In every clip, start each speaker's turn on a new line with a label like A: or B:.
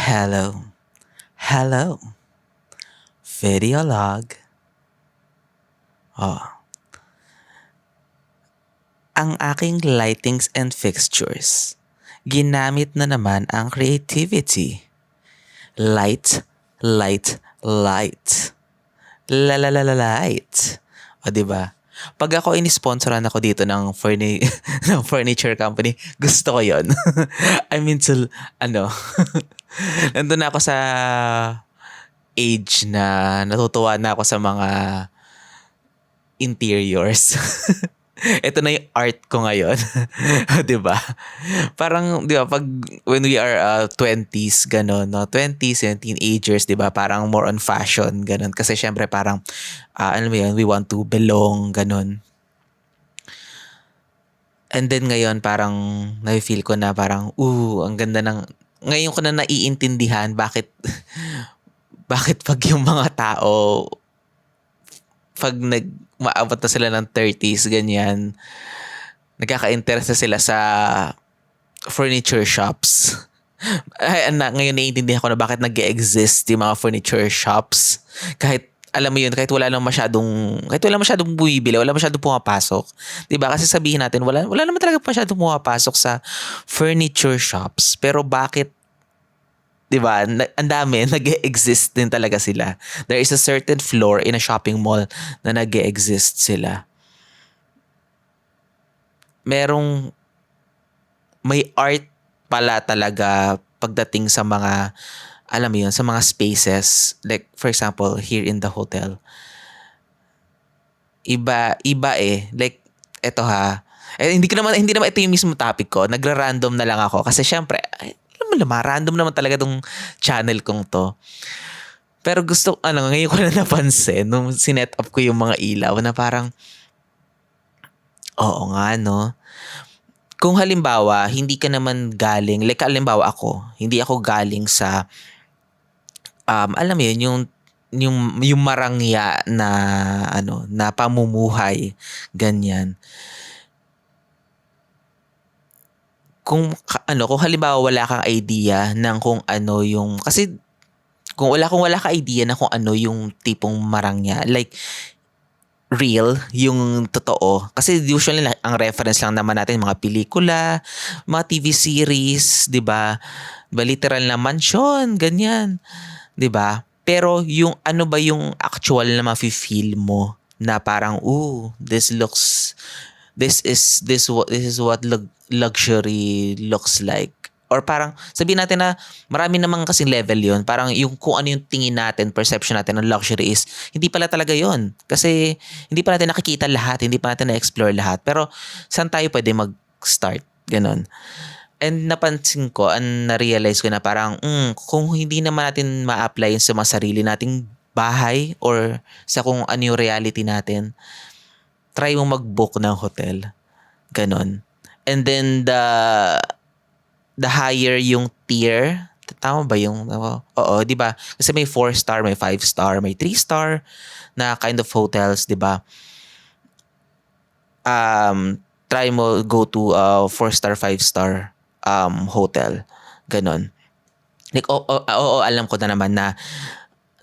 A: Hello, hello, video log. Oh, ang aking lightings and fixtures. Ginamit na naman ang creativity. Light, light, light. La la la la light. O, diba? Pag ako in-sponsoran ako dito ng, ng furniture company, gusto ko yon. I mean, nandun na ako sa age na natutuwa na ako sa mga interiors. Ito na yung art ko ngayon. 'Di ba? Parang 'di ba pag when we are 20s ganun, no? 20s and teenagers, 'di ba? Parang more on fashion ganun kasi syempre parang alam mo yun, we want to belong ganun. And then ngayon parang na-feel ko na parang ang ganda ng ngayon ko na naiintindihan bakit bakit pag yung mga tao pag maabot na sila ng 30s, ganyan, nagkaka-interest na sila sa furniture shops. Ngayon naiintindihan ko na bakit nag-exist yung mga furniture shops. Kahit, alam mo yun, kahit wala masyadong bumibili, wala masyadong pumapasok. Diba? Kasi sabihin natin, wala naman talaga masyadong pumapasok sa furniture shops. Pero bakit 'di ba? Ang dami nag-exist din talaga sila. There is a certain floor in a shopping mall na nag-exist sila. May art pala talaga pagdating sa mga alam mo yun, sa mga spaces. Like for example, here in the hotel. Iba eh. Like eto ha. Hindi naman ito yung mismo topic ko. Nagra-random na lang ako kasi syempre random naman talaga tong channel kong to. Pero ngayon ko na napansin nung sinet up ko yung mga ilaw na parang, oo nga no. Kung halimbawa, hindi ka naman galing, like halimbawa ako, hindi ako galing sa, alam mo yun, yung marangya na, na pamumuhay, ganyan. Kung halimbawa wala kang idea ng kung ano yung kasi kung wala ka idea na kung ano yung tipong marangya, like real, yung totoo. Kasi usually ang reference lang naman natin mga pelikula, mga TV series, 'di ba? Literal na mansion, ganyan, 'di ba? Pero yung ano ba yung actual na mafe-feel mo na parang this is what luxury looks like. Or parang sabihin natin na marami namang kasing level yon. Parang yung kung ano yung tingin natin, perception natin ng luxury is hindi pala talaga yon. Kasi hindi pa natin nakikita lahat, hindi pa natin na-explore lahat. Pero saan tayo pwede mag-start? Ganon. And napansin ko, na-realize ko na parang kung hindi naman natin ma-apply sa mga sarili nating bahay or sa kung ano yung reality natin, try mo mag-book ng hotel. Ganon. And then the higher yung tier, tama ba yung, oo, di ba? Kasi may 4-star, may 5-star, may 3-star na kind of hotels, di ba? Try mo go to 4-star, 5-star hotel. Ganon. Like, alam ko na naman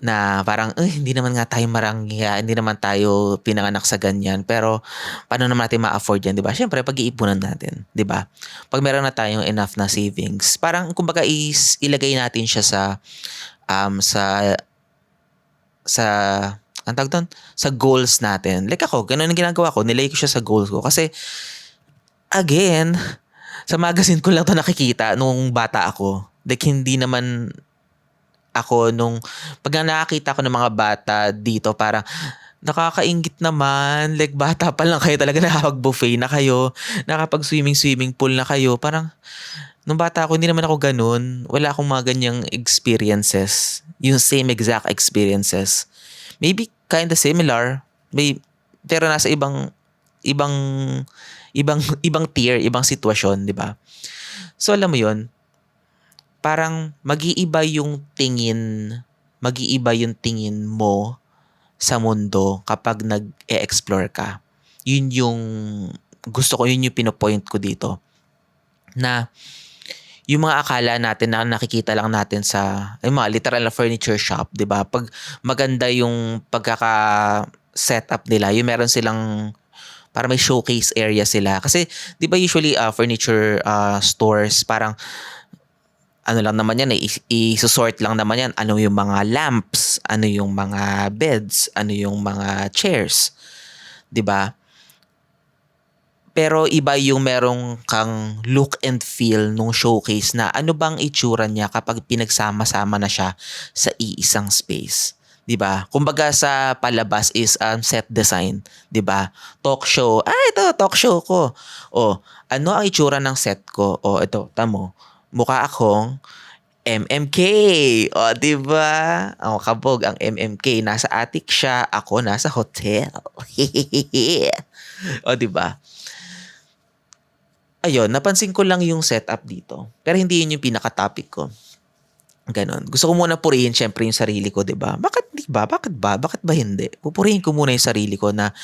A: na parang hindi naman nga tayo marangya, hindi naman tayo pinanganak sa ganyan, pero paano naman natin ma-afford yan, 'di ba? Syempre pag-iipunan natin, 'di ba? Pag meron na tayong enough na savings, parang kumbaga ilagay natin siya sa ang tawag doon, sa goals natin. Like ako, ganun ang ginagawa ko, nilagay ko siya sa goals ko kasi again, sa magazine ko lang 'to nakikita nung bata ako. Like hindi naman ako pag nakakita ko ng mga bata dito parang nakakainggit naman, like bata pa lang kayo talaga nakapag-buffet na kayo, nakapag-swimming pool na kayo, parang nung bata ako hindi naman ako ganun, wala akong mga ganyang experiences, yung same exact experiences, maybe kinda similar, pero nasa ibang ibang tier, ibang sitwasyon, di ba? So alam mo yon, parang mag-iiba yung tingin mo sa mundo kapag nag-e-explore ka. Yun yung gusto ko, yun yung pinopoint ko dito. Na yung mga akala natin na nakikita lang natin sa yung mga literal na furniture shop, 'di ba? Pag maganda yung setup nila, yung meron silang para may showcase area sila. Kasi 'di ba usually furniture stores parang ano lang naman yan, i-sort lang naman yan. Ano yung mga lamps, ano yung mga beds, ano yung mga chairs, 'di ba? Pero iba yung merong kang look and feel nung showcase na ano bang itsura niya kapag pinagsama-sama na siya sa iisang space. 'Di ba? Kumbaga sa palabas is set design, 'di ba? Talk show. Ito talk show ko. Oh, ano ang itsura ng set ko? Oh, ito, tamo. Mukha akong MMK. O, 'di ba? Oh, kabog ang MMK. Nasa attic siya, ako nasa hotel. O, 'di ba? Ayun, napansin ko lang yung setup dito. Pero hindi yun yung pinaka-topic ko. Ganon. Gusto ko muna purihin syempre yung sarili ko, 'di ba? Bakit 'di ba? Bakit ba? Bakit ba hindi? Pupurihin ko muna yung sarili ko na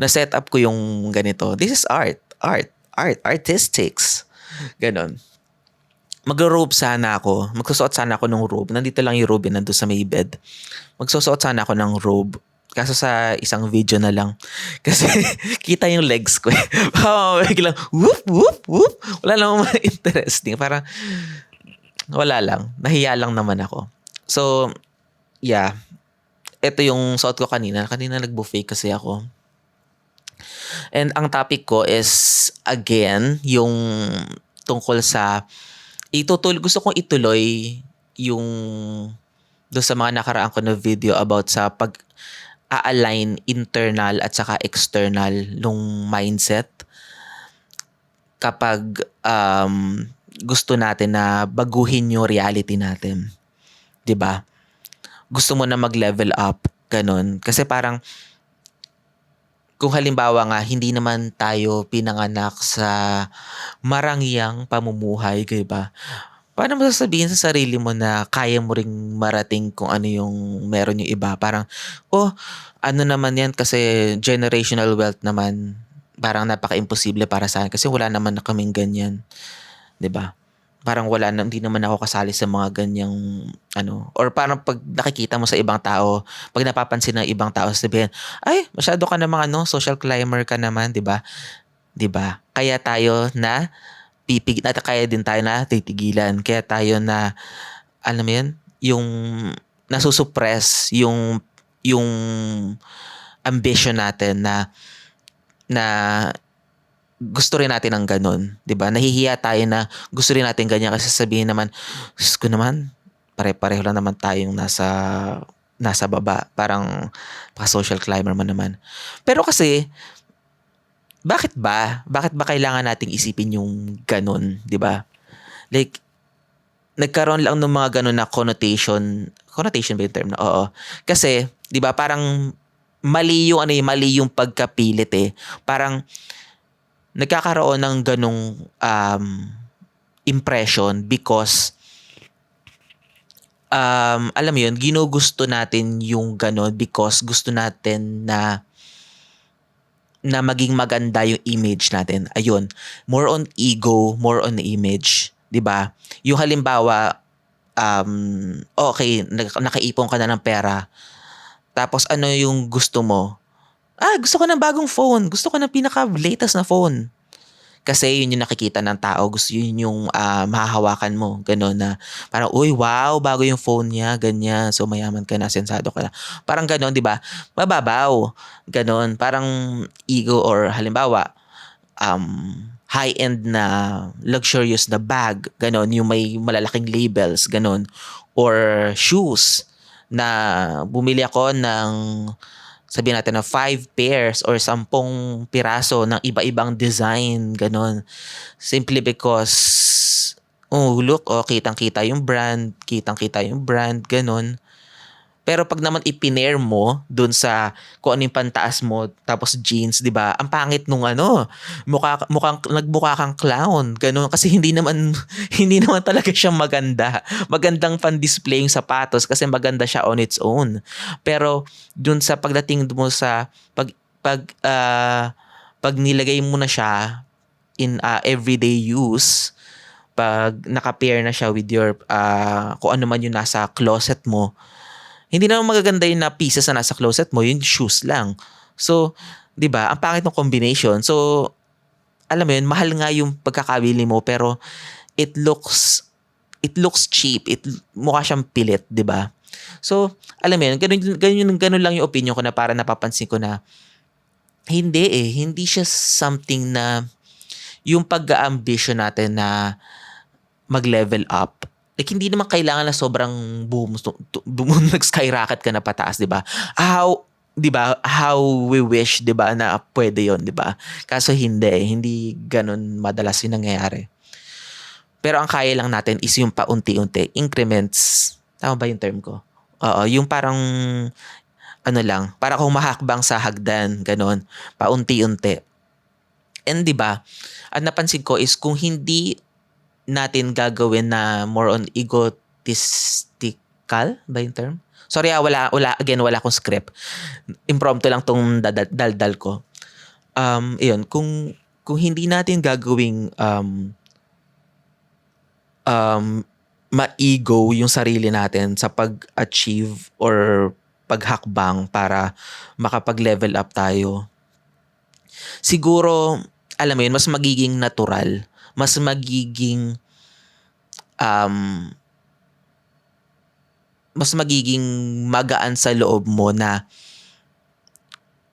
A: setup ko yung ganito. This is art. Artistics. Ganon. Magro-robe sana ako. Magsusuot sana ako ng robe. Nandito lang yung robe nandun sa may bed. Magsusuot sana ako ng robe. Kaso sa isang video na lang. Kasi kita yung legs ko. Biglang whoop, whoop, whoop. Wala namang interesting. Parang wala lang. Nahiya lang naman ako. So, yeah. Ito yung suot ko kanina. Kanina nag-buffet kasi ako. And ang topic ko is, again, yung tungkol sa gusto kong ituloy yung doon sa mga nakaraan ko na video about sa pag-align internal at saka external nung mindset kapag gusto natin na baguhin yung reality natin. 'Di ba? Gusto mo na mag-level up, ganun. Kasi parang kung halimbawa nga hindi naman tayo pinanganak sa marangyang pamumuhay, 'di ba? Paano mo sasabihin sa sarili mo na kaya mo ring marating kung ano yung meron yung iba? Parang, ano naman yan kasi generational wealth naman. Parang napaka-imposible para sa akin kasi wala naman na kaming ganyan. 'Di ba? Parang hindi naman ako kasali sa mga ganyang or parang pag nakikita mo sa ibang tao, pag napapansin ng ibang tao, sabihin, ay, masyado ka namang social climber ka naman, 'di ba? 'Di ba? Kaya tayo na kaya din tayo na titigilan. Kaya tayo na, alam mo yun, yung nasusuppress yung ambition natin na gusto rin natin ng ganun. 'Di ba? Nahihiya tayo na gusto rin natin ganyan kasi sabihin naman, Diyos ko naman, pare-pareho lang naman tayong nasa baba. Parang social climber man naman. Pero kasi, bakit ba? Bakit ba kailangan nating isipin yung ganun, 'di ba? Like nagkaroon lang ng mga ganun na connotation ba yung term na? Oo. Kasi, 'di ba, parang mali yung pagkapilit eh. Parang nagkakaroon ng ganung impression because alam mo yun, ginugusto natin yung ganun because gusto natin na maging maganda yung image natin. Ayun, more on ego, more on image, 'di ba? Yung halimbawa, okay, nakaipon ka na ng pera. Tapos ano yung gusto mo? Gusto ko ng bagong phone. Gusto ko ng pinaka-latest na phone. Kasi yun yung nakikita ng tao. Gusto yun yung mahahawakan mo. Ganon na parang, uy, wow, bago yung phone niya. Ganyan. So, mayaman ka na, sensado ka na. Parang ganon, di ba? Mababaw. Ganon. Parang ego or halimbawa, high-end na luxurious na bag. Ganon. Yung may malalaking labels. Ganon. Or shoes na bumili ako ng sabihin natin na 5 pairs or 10 piraso ng iba-ibang design, ganun. Simply because, look, kitang-kita yung brand, ganun. Pero pag naman ipinair mo dun sa kung ano yung pantaas mo tapos jeans, 'di ba? Ang pangit nung nagmukha kang clown, ganun kasi hindi naman hindi naman talaga siya maganda. Magandang pan-display yung sapatos kasi maganda siya on its own. Pero dun sa pagdating mo sa pag nilagay mo na siya in everyday use, pag naka-pair na siya with your kung ano man yung nasa closet mo, hindi naman magaganda yung na pieces na nasa closet mo, yung shoes lang. So, 'di ba? Ang pangit ng combination. So, alam mo yun, mahal nga yung pagkakabili mo pero it looks cheap. Mukha siyang pilit, 'di ba? So, alam mo yun, ganun lang yung opinion ko na para napapansin ko na hindi siya something na yung pag-ambition natin na mag-level up. Like, hindi naman kailangan na sobrang boom, nag-skyrocket ka na pataas, di ba? Di ba? How we wish, di ba, na pwede yon, di ba? Kaso hindi ganun madalas yung nangyayari. Pero ang kaya lang natin is yung paunti-unti, increments. Tama ba yung term ko? Oo, yung parang ano lang, para kung mahakbang sa hagdan, ganun, paunti-unti. And 'di ba? Ang napansin ko is kung hindi natin gagawin na more on egotistical ba yung term? Sorry, wala akong script. Impromptu lang tong daldal ko. Iyon, kung hindi natin gagawing ma-ego yung sarili natin sa pag-achieve or paghakbang para makapag-level up tayo, siguro, alam mo yun, mas magiging natural, mas magiging magaan sa loob mo na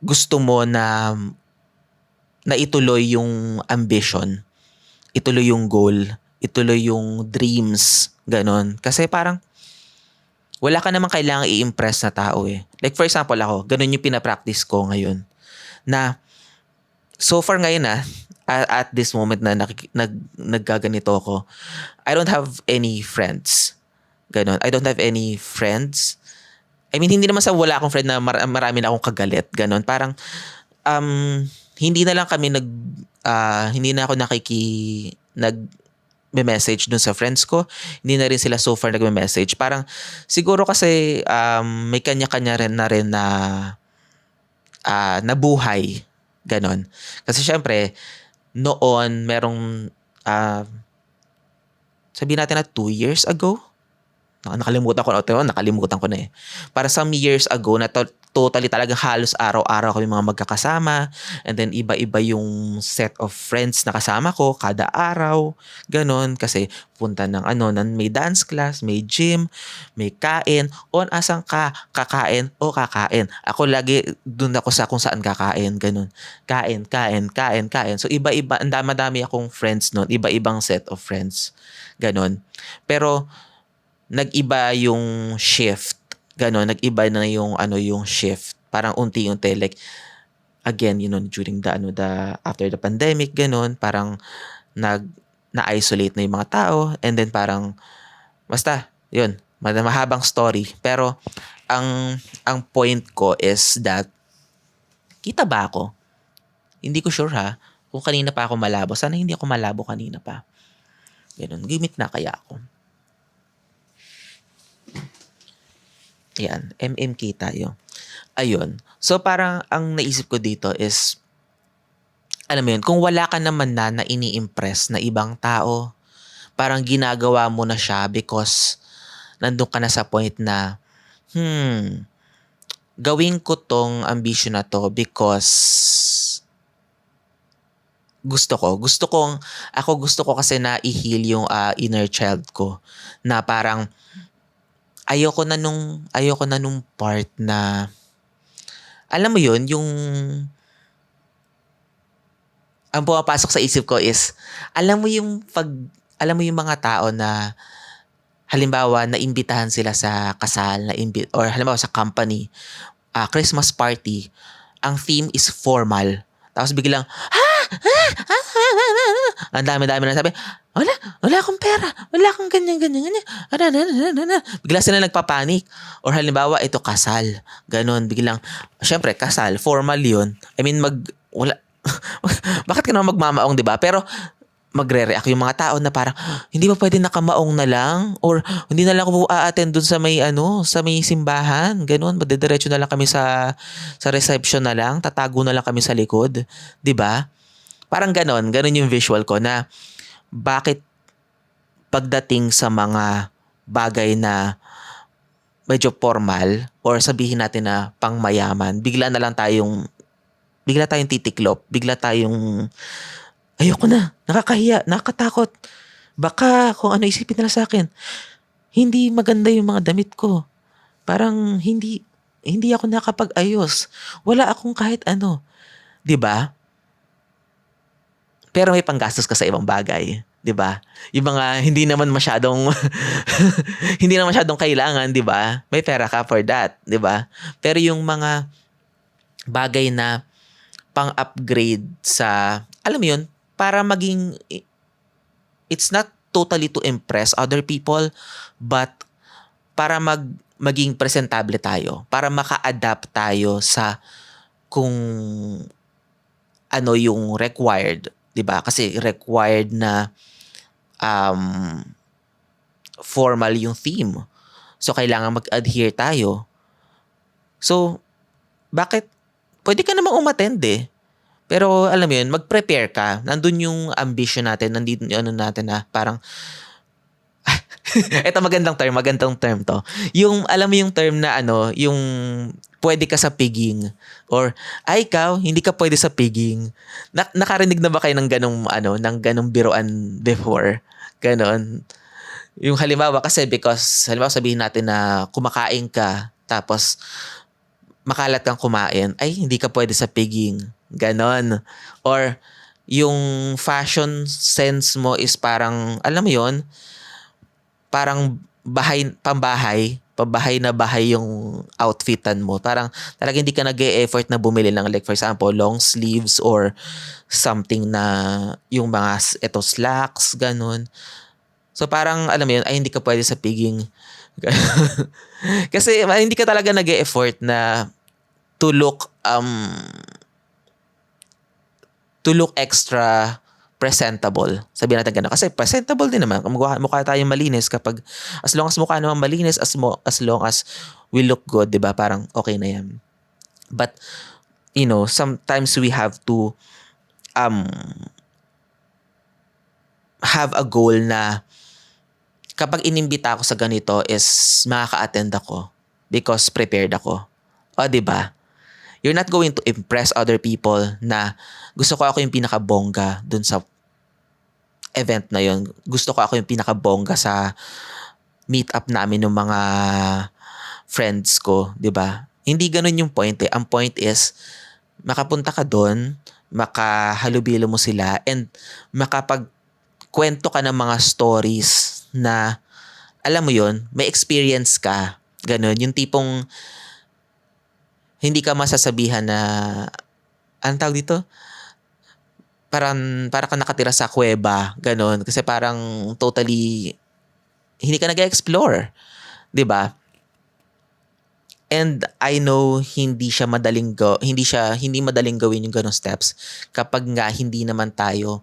A: gusto mo na ituloy yung ambition, ituloy yung goal, ituloy yung dreams, ganon. Kasi parang wala ka namang kailangang i-impress na tao eh. Like for example ako, ganun yung pinapractice ko ngayon. Na so far ngayon at this moment na naggaganito ako, I don't have any friends. Ganon. I don't have any friends. I mean, hindi naman sa wala akong friend na marami na akong kagalit. Ganon. Parang, hindi na lang kami hindi na ako nag-message dun sa friends ko. Hindi na rin sila so far nag-message. Parang, siguro kasi may kanya-kanya rin na nabuhay. Ganon. Kasi syempre, noon, merong, sabihin natin na 2 years ago, nakalimutan ko na eh. Para some years ago na totally talagang halos araw-araw kami mga magkakasama, and then iba-iba yung set of friends na kasama ko kada araw, ganon, kasi punta ng may dance class, may gym, may kain, asang kakain o kakain. Ako lagi dun ako sa kung saan kakain, ganon. Kain. So iba-iba, ang dami akong friends noon, iba-ibang set of friends, ganon. Pero nag-iba yung shift. Ganon, nag-iba na yung yung shift. Parang unti-unti, like again, during the after the pandemic, ganon, parang na-isolate na yung mga tao, and then parang basta, yun, mahabang story. Pero ang point ko is that kita ba ako? Hindi ko sure kung kanina pa ako malabo. Sana hindi ako malabo kanina pa. Ganon, gimik na kaya ako. Yan, MMK tayo. Ayun. So parang ang naisip ko dito is, alam mo yun, kung wala ka naman na ini-impress na ibang tao, parang ginagawa mo na siya because nandun ka na sa point na, gawin ko tong ambition na to because gusto ko kasi na i-heal yung inner child ko, na parang ayoko na nung part na, alam mo yun, yung ang pumapasok sa isip ko is, alam mo yung mga tao na halimbawa na imbitahan sila sa kasal, or halimbawa sa company, Christmas party, ang theme is formal. Tapos biglang, ang dami-dami na sabi, wala akong pera, wala akong ganyan. Bigla sila nagpapanik. Or halimbawa, ito kasal. Ganon, biglang, syempre, kasal, formal yun. I mean, bakit ka naman magmamaong, diba? Pero, magre-react yung mga tao na parang, hindi ba pwede nakamaong na lang? Or, hindi na lang ako a-attend dun sa may simbahan. Ganon, madediretso na lang kami sa reception na lang. Tatago na lang kami sa likod. Diba? Parang ganon yung visual ko na, bakit pagdating sa mga bagay na medyo formal or sabihin natin na pangmayaman, bigla tayong titiklop, bigla tayong ayoko na, nakakahiya, nakakatakot. Baka kung ano isipin nila sa akin, hindi maganda yung mga damit ko. Parang hindi ako nakapag-ayos. Wala akong kahit ano, 'di ba? Pero may panggastos ka sa ibang bagay, 'di ba? Yung mga hindi naman masyadong hindi naman masyadong kailangan, 'di ba? May pera ka for that, 'di ba? Pero yung mga bagay na pang-upgrade sa, alam mo yun, para maging, it's not totally to impress other people, but para maging presentable tayo, para maka-adapt tayo sa kung ano yung required, 'di ba? Kasi required na um, formal yung theme. So kailangan mag-adhere tayo. So bakit pwede ka namang umattend eh. Pero alam mo yun, mag-prepare ka. Nandun yung ambition natin, nandito yung ano natin na parang eto magandang term to. Yung alam mo yung term na ano, yung pwede ka sa pigging or ay ikaw hindi ka pwede sa pigging. Nakarinig na ba kayo ng ganong ano, ng ganong biruan before? Ganon. Yung halimbawa kasi because halimbawa sabihin natin na kumakain ka tapos makalat kang kumain, ay hindi ka pwede sa pigging. Ganon. Or yung fashion sense mo is parang alam mo yon, parang pambahay na bahay yung outfitan mo. Parang talaga hindi ka nag-e-effort na bumili ng like for example, long sleeves or something na yung mga slacks, ganun. So parang alam mo yun, ay hindi ka pwede sa pigging. Kasi hindi ka talaga nag-e-effort na to look extra presentable. Sabihin natin gano'n. Kasi presentable din naman. Mukha tayong malinis kapag, as long as mukha naman malinis, as long as we look good, di ba? Parang okay na yan. But, sometimes we have to have a goal na kapag inimbita ako sa ganito is makaka-attend ako because prepared ako. O, di ba? You're not going to impress other people na gusto ko ako yung pinakabongga dun sa event na yun. Gusto ko ako yung pinakabongga sa meet-up namin ng mga friends ko, di ba? Hindi ganun yung point eh. Ang point is, makapunta ka doon, makahalubilo mo sila, and makapagkwento ka ng mga stories na, alam mo yun, may experience ka. Ganun. Yung tipong, hindi ka masasabihan na, anong tawag dito? Parang ka nakatira sa kuweba, ganun. Kasi parang totally, hindi ka nag-explore. 'Di ba? And I know hindi madaling gawin yung ganung steps kapag nga hindi naman tayo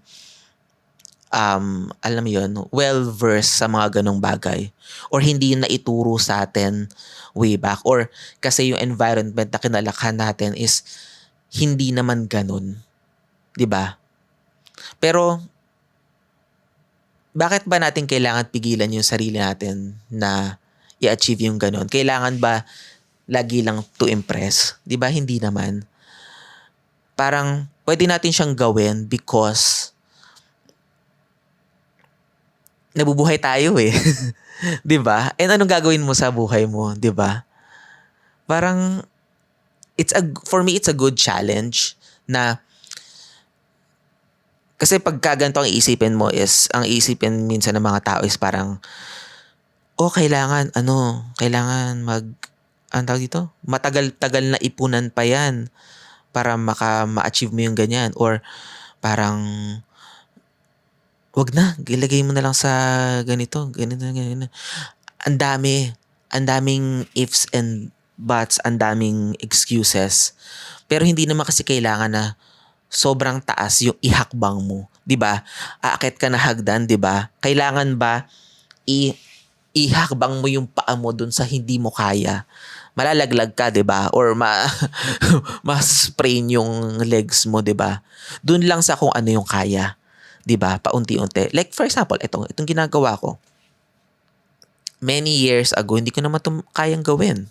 A: alam mo yun, well-versed sa mga ganong bagay. Or hindi na ituro sa atin way back. Or kasi yung environment na kinalakhan natin is hindi naman ganun. 'Di ba? Pero, bakit ba natin kailangan pigilan yung sarili natin na i-achieve yung ganun? Kailangan ba lagi lang to impress? 'Di ba? Hindi naman. Parang, pwede natin siyang gawin because nabubuhay tayo eh. 'Di ba? And anong gagawin mo sa buhay mo, 'di ba? Parang for me it's a good challenge na kasi pagka ganito ang iisipin minsan ng mga tao is parang kailangan ang tawag dito? Matagal-tagal na ipunan pa yan para ma-achieve mo yung ganyan or parang wag na, ilagay mo na lang sa ganito. Ang daming ifs and buts, ang daming excuses. Pero hindi naman kasi kailangan na sobrang taas yung ihakbang mo, 'di ba? Aakyat ka na hagdan, 'di ba? Kailangan ba ihakbang mo yung paa mo dun sa hindi mo kaya? Malalaglag ka, 'di ba? Or ma-sprain yung legs mo, 'di ba? Dun lang sa kung ano yung kaya. 'Di ba? Paunti-unti. Like for example, itong ginagawa ko. many years ago, hindi ko naman ito kayang gawin.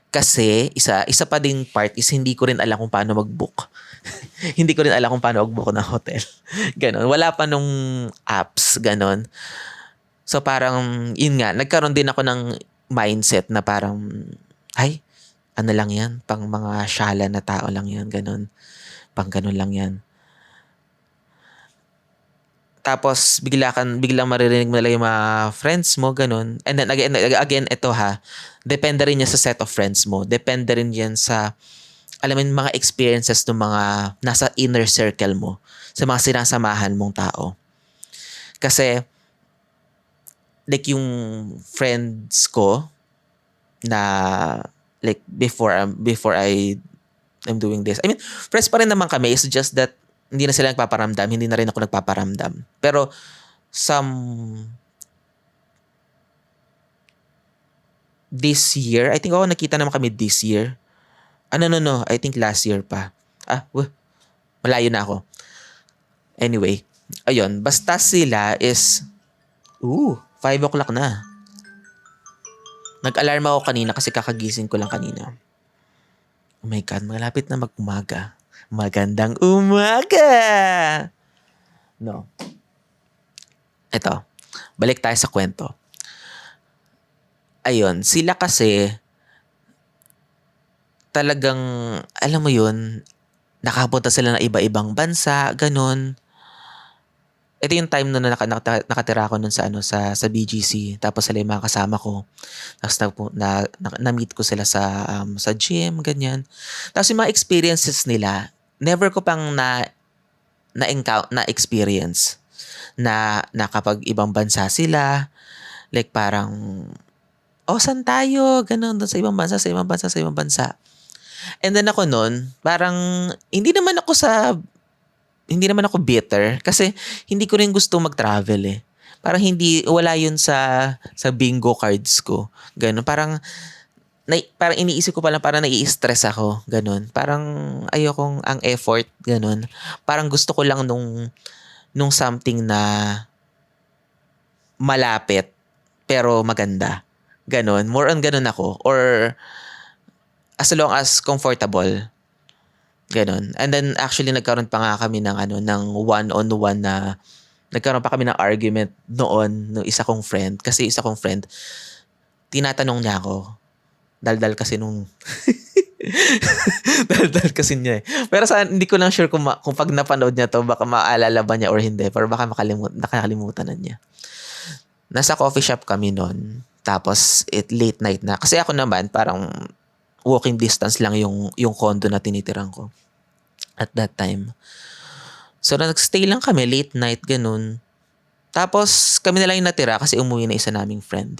A: Kasi, isa pa ding part is hindi ko rin alam kung paano mag-book. Hindi ko rin alam kung paano mag-book ng hotel. Ganon. Wala pa nung apps, ganon. So parang, yun nga, nagkaroon din ako ng mindset na parang, ay, ano lang yan, pang mga syala na tao lang yan, ganon. Pang ganon lang yan. Tapos biglang maririnig mo nila yung mga friends mo, ganun. And then again ito ha, depende rin yan sa set of friends mo. Depende rin yan sa, alam mo yung mga experiences ng mga nasa inner circle mo, sa mga sinasamahan mong tao. Kasi, like yung friends ko, na, like before I'm doing this. I mean, friends pa rin naman kami. It's just that hindi na sila nagpaparamdam. Hindi na rin ako nagpaparamdam. Pero this year, I think nakita naman kami this year. No. I think last year pa. Malayo na ako. Anyway, ayun. Basta sila is, 5 o'clock na. Nag-alarm ako kanina kasi kakagising ko lang kanina. Oh my God, malapit na mag-umaga. Magandang umaga! No. Ito, balik tayo sa kwento. Ayun, sila kasi talagang, alam mo yun, nakapunta sila ng iba-ibang bansa, ganun. Ito yung time na nakatira ako nun sa BGC. Tapos sila yung mga kasama ko. Tapos na-meet ko sila sa gym, ganyan. Tapos yung mga experiences nila, never ko pang na-experience na kapag ibang bansa sila, like parang, saan tayo? Ganun, doon sa ibang bansa, sa ibang bansa, sa ibang bansa. And then ako nun, parang, hindi naman ako bitter kasi hindi ko rin gusto mag-travel eh. Parang wala yun sa bingo cards ko. Ganun, parang iniisip ko pala parang nai-stress ako, ganun. Parang ayokong ang effort, ganun. Parang gusto ko lang nung something na malapit pero maganda. Ganun, more on ganun ako, or as long as comfortable. Ganon. And then actually nagkaroon pa nga kami ng one-on-one na nagkaroon pa kami ng argument noon ng isa kong friend. Kasi isa kong friend, tinatanong niya ako. Daldal kasi daldal kasi niya eh. Pero hindi ko lang sure kung pag napanood niya to, baka maalala ba niya or hindi. Pero baka nakalimutan na niya. Nasa coffee shop kami noon. Tapos late night na. Kasi ako naman parang walking distance lang yung condo na tinitirang ko at that time. So, nag-stay lang kami, late night, ganun. Tapos, kami na lang yung natira kasi umuwi na isa naming friend.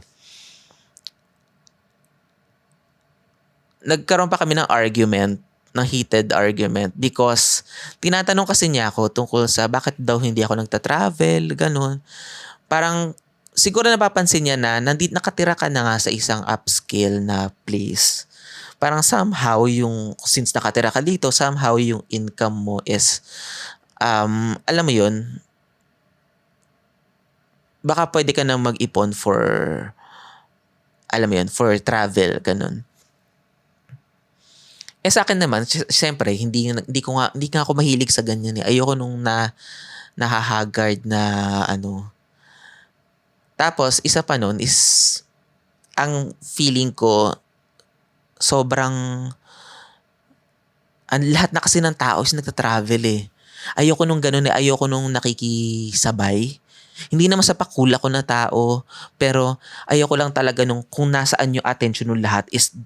A: Nagkaroon pa kami ng heated argument because tinatanong kasi niya ako tungkol sa bakit daw hindi ako nagta-travel, ganun. Parang, siguro napapansin niya na nakatira ka na nga sa isang upscale na place. Parang somehow since nakatira ka dito, somehow yung income mo is, alam mo yun, baka pwede ka na mag-ipon for, alam mo yun, for travel, ganun. Sa akin naman, siyempre, hindi nga ako mahilig sa ganyan eh. Ayoko nung nahahagard na Tapos, isa pa nun is, ang feeling ko, sobrang lahat na kasi ng tao is nagta-travel eh. Ayoko nung ganun eh. Ayoko nung nakikisabay. Hindi naman sa pakul ako na tao, pero ayoko lang talaga nung kung nasaan yung attention ng lahat is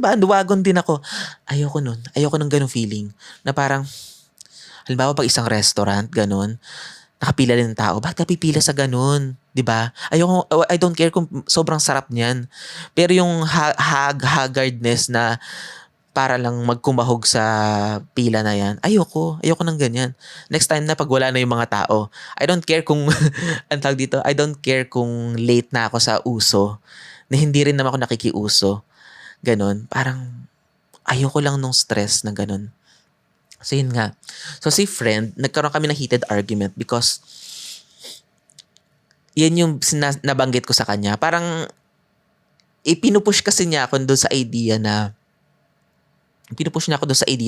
A: bandwagon din ako. Ayoko nun. Ayoko nung ganung feeling na parang halimbawa pag isang restaurant, ganun, nakapila din ng tao. Bakit ka pipila sa ganun? 'Di ba? I don't care kung sobrang sarap niyan. Pero yung haggardness na para lang magkumahog sa pila na yan, ayoko ng ganyan. Next time na pag wala na yung mga tao, I don't care kung ang tawag dito, I don't care kung late na ako sa uso, na hindi rin naman ako nakikiuso. Ganon. Parang ayoko lang nung stress na ganon. So yun nga. So si friend, nagkaroon kami ng heated argument because yan yung nabanggit ko sa kanya. Parang ipinupush kasi niya ako doon sa idea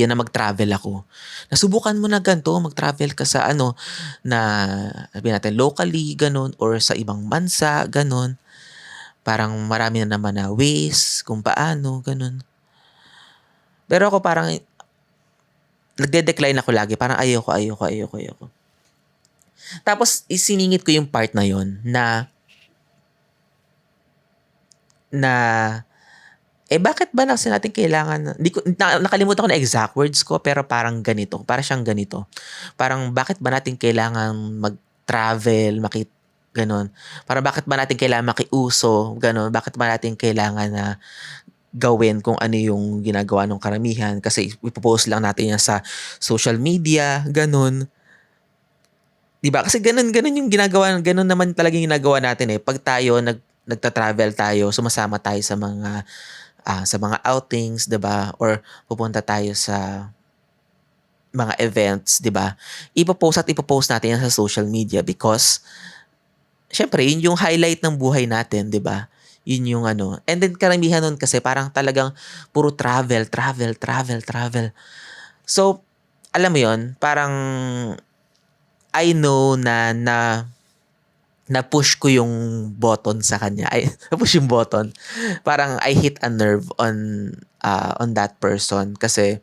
A: na mag-travel ako. Nasubukan mo na ganito, mag-travel ka sa na sabihin natin locally, ganun, or sa ibang bansa, ganun. Parang marami na naman na ways kung paano, ganun. Pero ako parang nagde-decline ako lagi. Parang ayoko. Tapos isiningit ko yung part na yon na bakit ba kasi natin kailangan, di ko, nakalimutan ko na exact words ko, pero parang ganito, para siyang ganito. Parang bakit ba natin kailangan mag-travel, ganon. Parang bakit ba natin kailangan makiuso, ganon. Bakit ba natin kailangan na gawin kung ano yung ginagawa ng karamihan kasi ipopost lang natin yan sa social media, ganon. Diba? Kasi ganun yung ginagawa, ganun naman talaga yung ginagawa natin eh. Pag tayo nagta-travel tayo, sumasama tayo sa mga outings, 'di ba? Or pupunta tayo sa mga events, 'di ba? Ipopost natin yan sa social media because syempre, yun yung highlight ng buhay natin, 'di ba? Yun yung And then karamihan nun kasi parang talagang puro travel. So, alam mo yun, parang I know na push ko yung button sa kanya. Na-push yung button. Parang I hit a nerve on that person kasi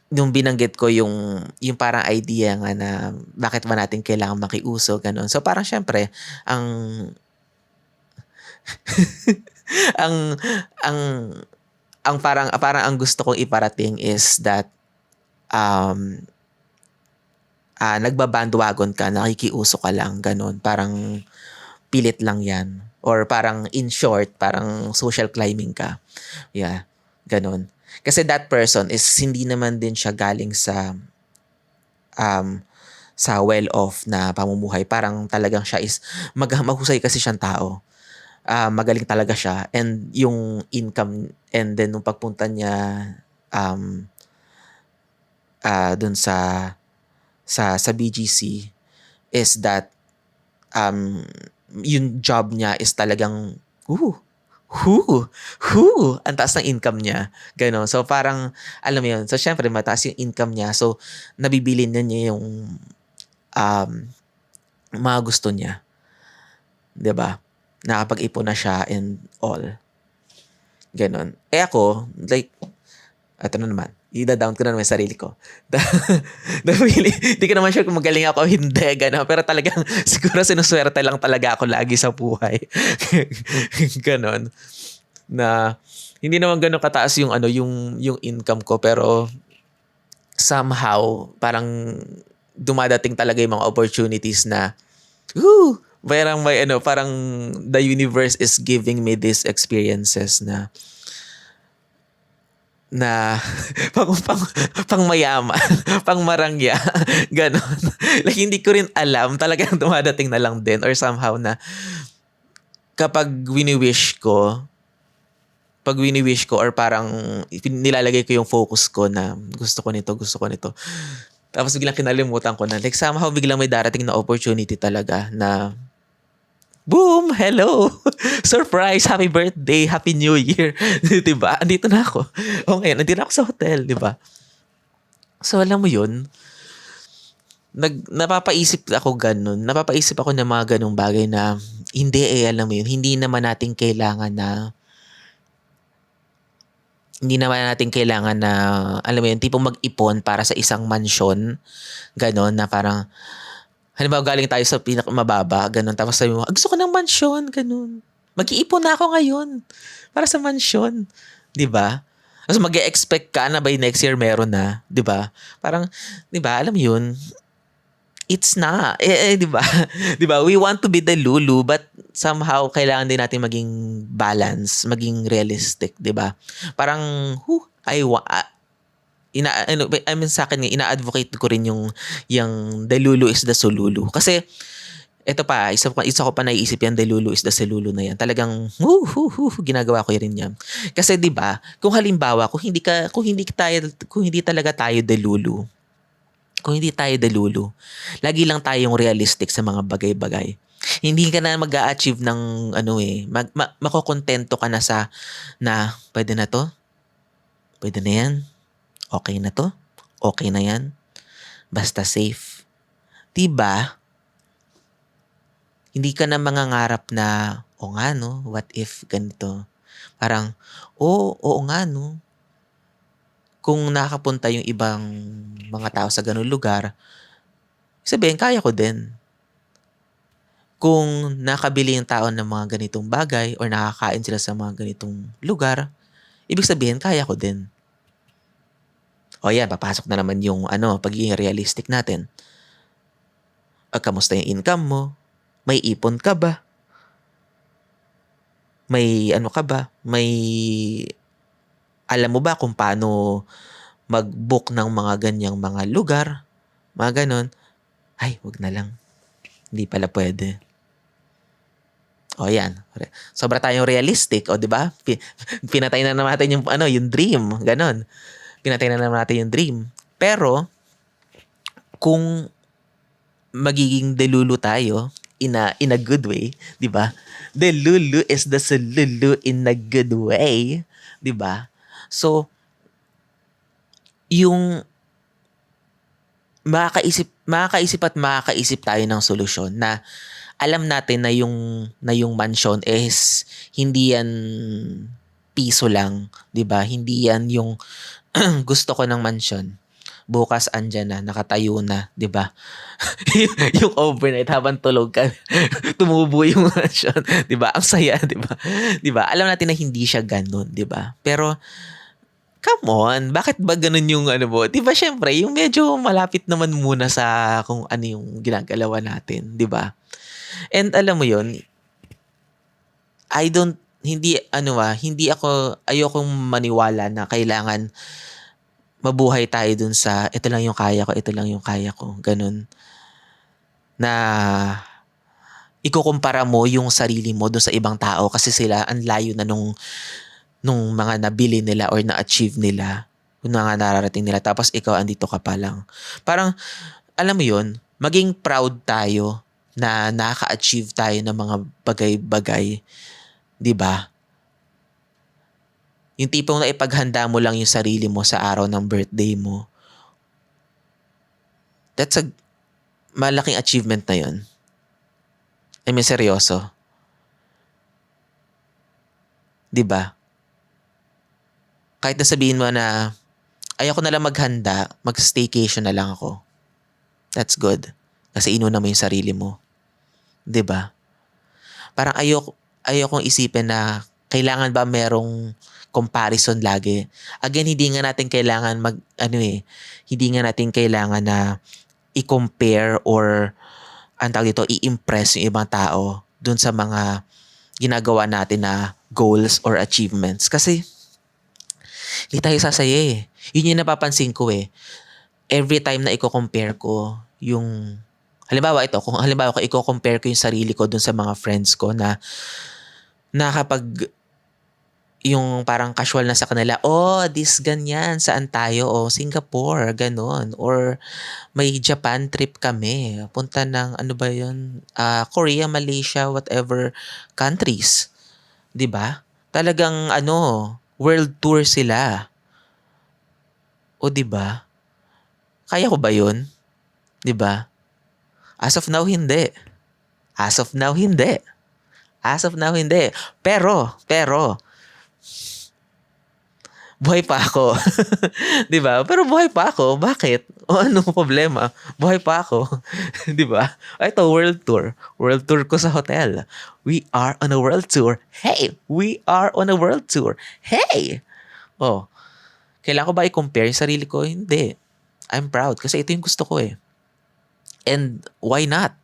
A: nung binanggit ko yung parang idea nga na bakit ba natin kailangan makiuso, ganun. So parang syempre, ang ang ang parang ang gusto kong iparating is that nagbabandwagon ka, nakikiuso ka lang, ganun. Parang pilit lang yan. Or parang in short, parang social climbing ka. Yeah, ganun. Kasi that person is hindi naman din siya galing sa well-off na pamumuhay. Parang talagang siya is maghusay kasi siyang tao. Magaling talaga siya. And yung income and then nung pagpunta niya dun sa BGC is that yung job niya is talagang ang taas ng income niya. Gano'n. So parang, alam mo yun, so syempre mataas yung income niya. So nabibili na niya yung mga gusto niya. 'Di ba? Nakapag-ipon na siya and all. Gano'n. Ako, like, ito na naman, i-down ko na naman yung sarili ko. Hindi ko naman sure kung magaling ako o hindi, gano'n. Pero talagang siguro sinuswerte lang talaga ako lagi sa buhay. Gano'n. Na hindi naman gano'n kataas yung yung income ko, pero somehow parang dumadating talaga yung mga opportunities na parang the universe is giving me these experiences na pang mayaman, pang marangya, ganon. Like, hindi ko rin alam, talagang dumadating na lang din or somehow na kapag wini-wish ko or parang nilalagay ko yung focus ko na gusto ko nito. Tapos biglang kinalimutan ko na, like somehow biglang may darating na opportunity talaga na boom! Hello! Surprise! Happy birthday! Happy New Year! Diba? Andito na ako. Okay, nandito na ako sa hotel, diba? So, alam mo yun, napapaisip ako ganun. Napapaisip ako ng mga ganung bagay na alam mo yun, hindi naman natin kailangan na alam mo yun, tipong mag-ipon para sa isang mansyon. Ganon, na parang halimbawa galing tayo sa pinakamababa, ganun. Tapos sabi mo, gusto ko ng mansyon, ganun. Mag-iipon na ako ngayon para sa mansyon. 'Di ba? Tapos mag-expect ka na by next year meron na. 'Di ba? Parang, 'di ba, alam mo yun, it's not. 'Di ba? 'Di ba? We want to be the Lulu, but somehow kailangan din natin maging balance, maging realistic, 'di ba? Parang, sa akin ina-advocate ko rin yung the Lulu is the Sululu. Kasi ito pa, isa ko pa naiisip yan, the Lulu is the Sululu na yan. Talagang ginagawa ko rin yan. Kasi 'di ba, kung halimbawa kung hindi talaga tayo the Lulu, Kung hindi tayo delulu, lagi lang tayong realistic sa mga bagay-bagay. Hindi ka na mag-a-achieve ng makokontento ka na sa na pwede na to, pwede na yan, okay na to, okay na yan, basta safe. Diba? Hindi ka na mangangarap na, o nga no, what if ganito? Parang, oo nga no. Kung nakapunta yung ibang mga tao sa ganung lugar, sabihin, kaya ko din. Kung nakabili yung tao ng mga ganitong bagay or nakakain sila sa mga ganitong lugar, ibig sabihin, kaya ko din. O yan, papasok na naman yung pagiging realistic natin. Kamusta yung income mo? May ipon ka ba? May ka ba? May alam mo ba kung paano mag-book ng mga ganyang mga lugar? Mga ganon. Ay, wag na lang. Hindi pala pwede. O yan. Sobra tayong realistic, o di ba? Pinatay na natin yung yung dream, ganon. Pinatay na natin yung dream. Pero kung magiging delulu tayo in a good way, 'di ba? Delulu is the sululu in a good way, 'di ba? So yung makakaisip at makakaisip tayo ng solusyon na alam natin na yung mansion is hindi yan piso lang, 'di ba? Hindi yan yung gusto ko ng mansion. Bukas andyan na, nakatayo na, 'di ba? Yung overnight habang tulog ka, tumubo yung mansion, 'di ba? Ang saya, 'di ba? 'Di ba? Alam natin na hindi siya ganoon, 'di ba? Pero come on, bakit ba ganun yung mo? 'Di ba syempre, yung medyo malapit naman muna sa kung ano yung ginagalawan natin, 'di ba? And alam mo yon, hindi ako ayokong maniwala na kailangan mabuhay tayo dun sa ito lang yung kaya ko, ganun. Na ikukumpara mo yung sarili mo dun sa ibang tao kasi sila ang layo na nung mga nabili nila or na-achieve nila, yung mga nararating nila, tapos ikaw andito ka pa lang. Parang, alam mo yun, maging proud tayo na nakaka-achieve tayo ng mga bagay-bagay. 'Di ba? Yung tipong na ipaghanda mo lang yung sarili mo sa araw ng birthday mo. That's a malaking achievement na yun. I mean, seryoso. 'Di ba? Kahit na sabihin mo na ayoko na lang maghanda, mag-staycation na lang ako. That's good. Kasi inuna mo yung sarili mo. 'Di ba? Parang ayokong isipin na kailangan ba merong comparison lagi. Again, hindi nga natin kailangan hindi nga natin kailangan na i-compare or i-impress yung ibang tao dun sa mga ginagawa natin na goals or achievements. Kasi hindi tayo sasaya eh. Yun yung napapansin ko eh. Every time na i-compare ko yung halimbawa kung i-compare ko yung sarili ko dun sa mga friends ko na kapag yung parang casual na sa kanila, this ganyan, saan tayo? Singapore, ganon. Or may Japan trip kami. Punta ng, Korea, Malaysia, whatever countries. 'Di ba? Talagang, world tour sila. O 'di ba? Kaya ko ba yun? 'Di ba? As of now, hindi. As of now, hindi. Pero, buhay pa ako. 'Di ba? Pero buhay pa ako. Bakit? O anong problema? Buhay pa ako. 'Di ba? Ito, world tour. World tour ko sa hotel. We are on a world tour. Hey! We are on a world tour. Hey! Kailangan ko ba i-compare yung sarili ko? Hindi. I'm proud kasi ito yung gusto ko eh. And why not?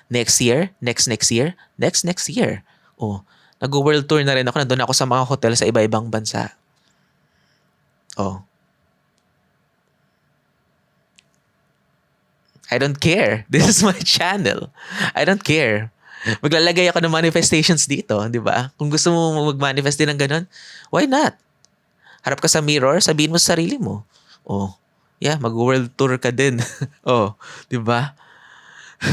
A: Next year, next year, next year. Nag-world tour na rin ako. Nandun ako sa mga hotel sa iba-ibang bansa. I don't care. This is my channel. I don't care. Maglalagay ako ng manifestations dito, di ba? Kung gusto mo mag-manifest din ng ganun, why not? Harap ka sa mirror, sabihin mo sa sarili mo, Yeah, mag-world tour ka din. Oh, 'di ba?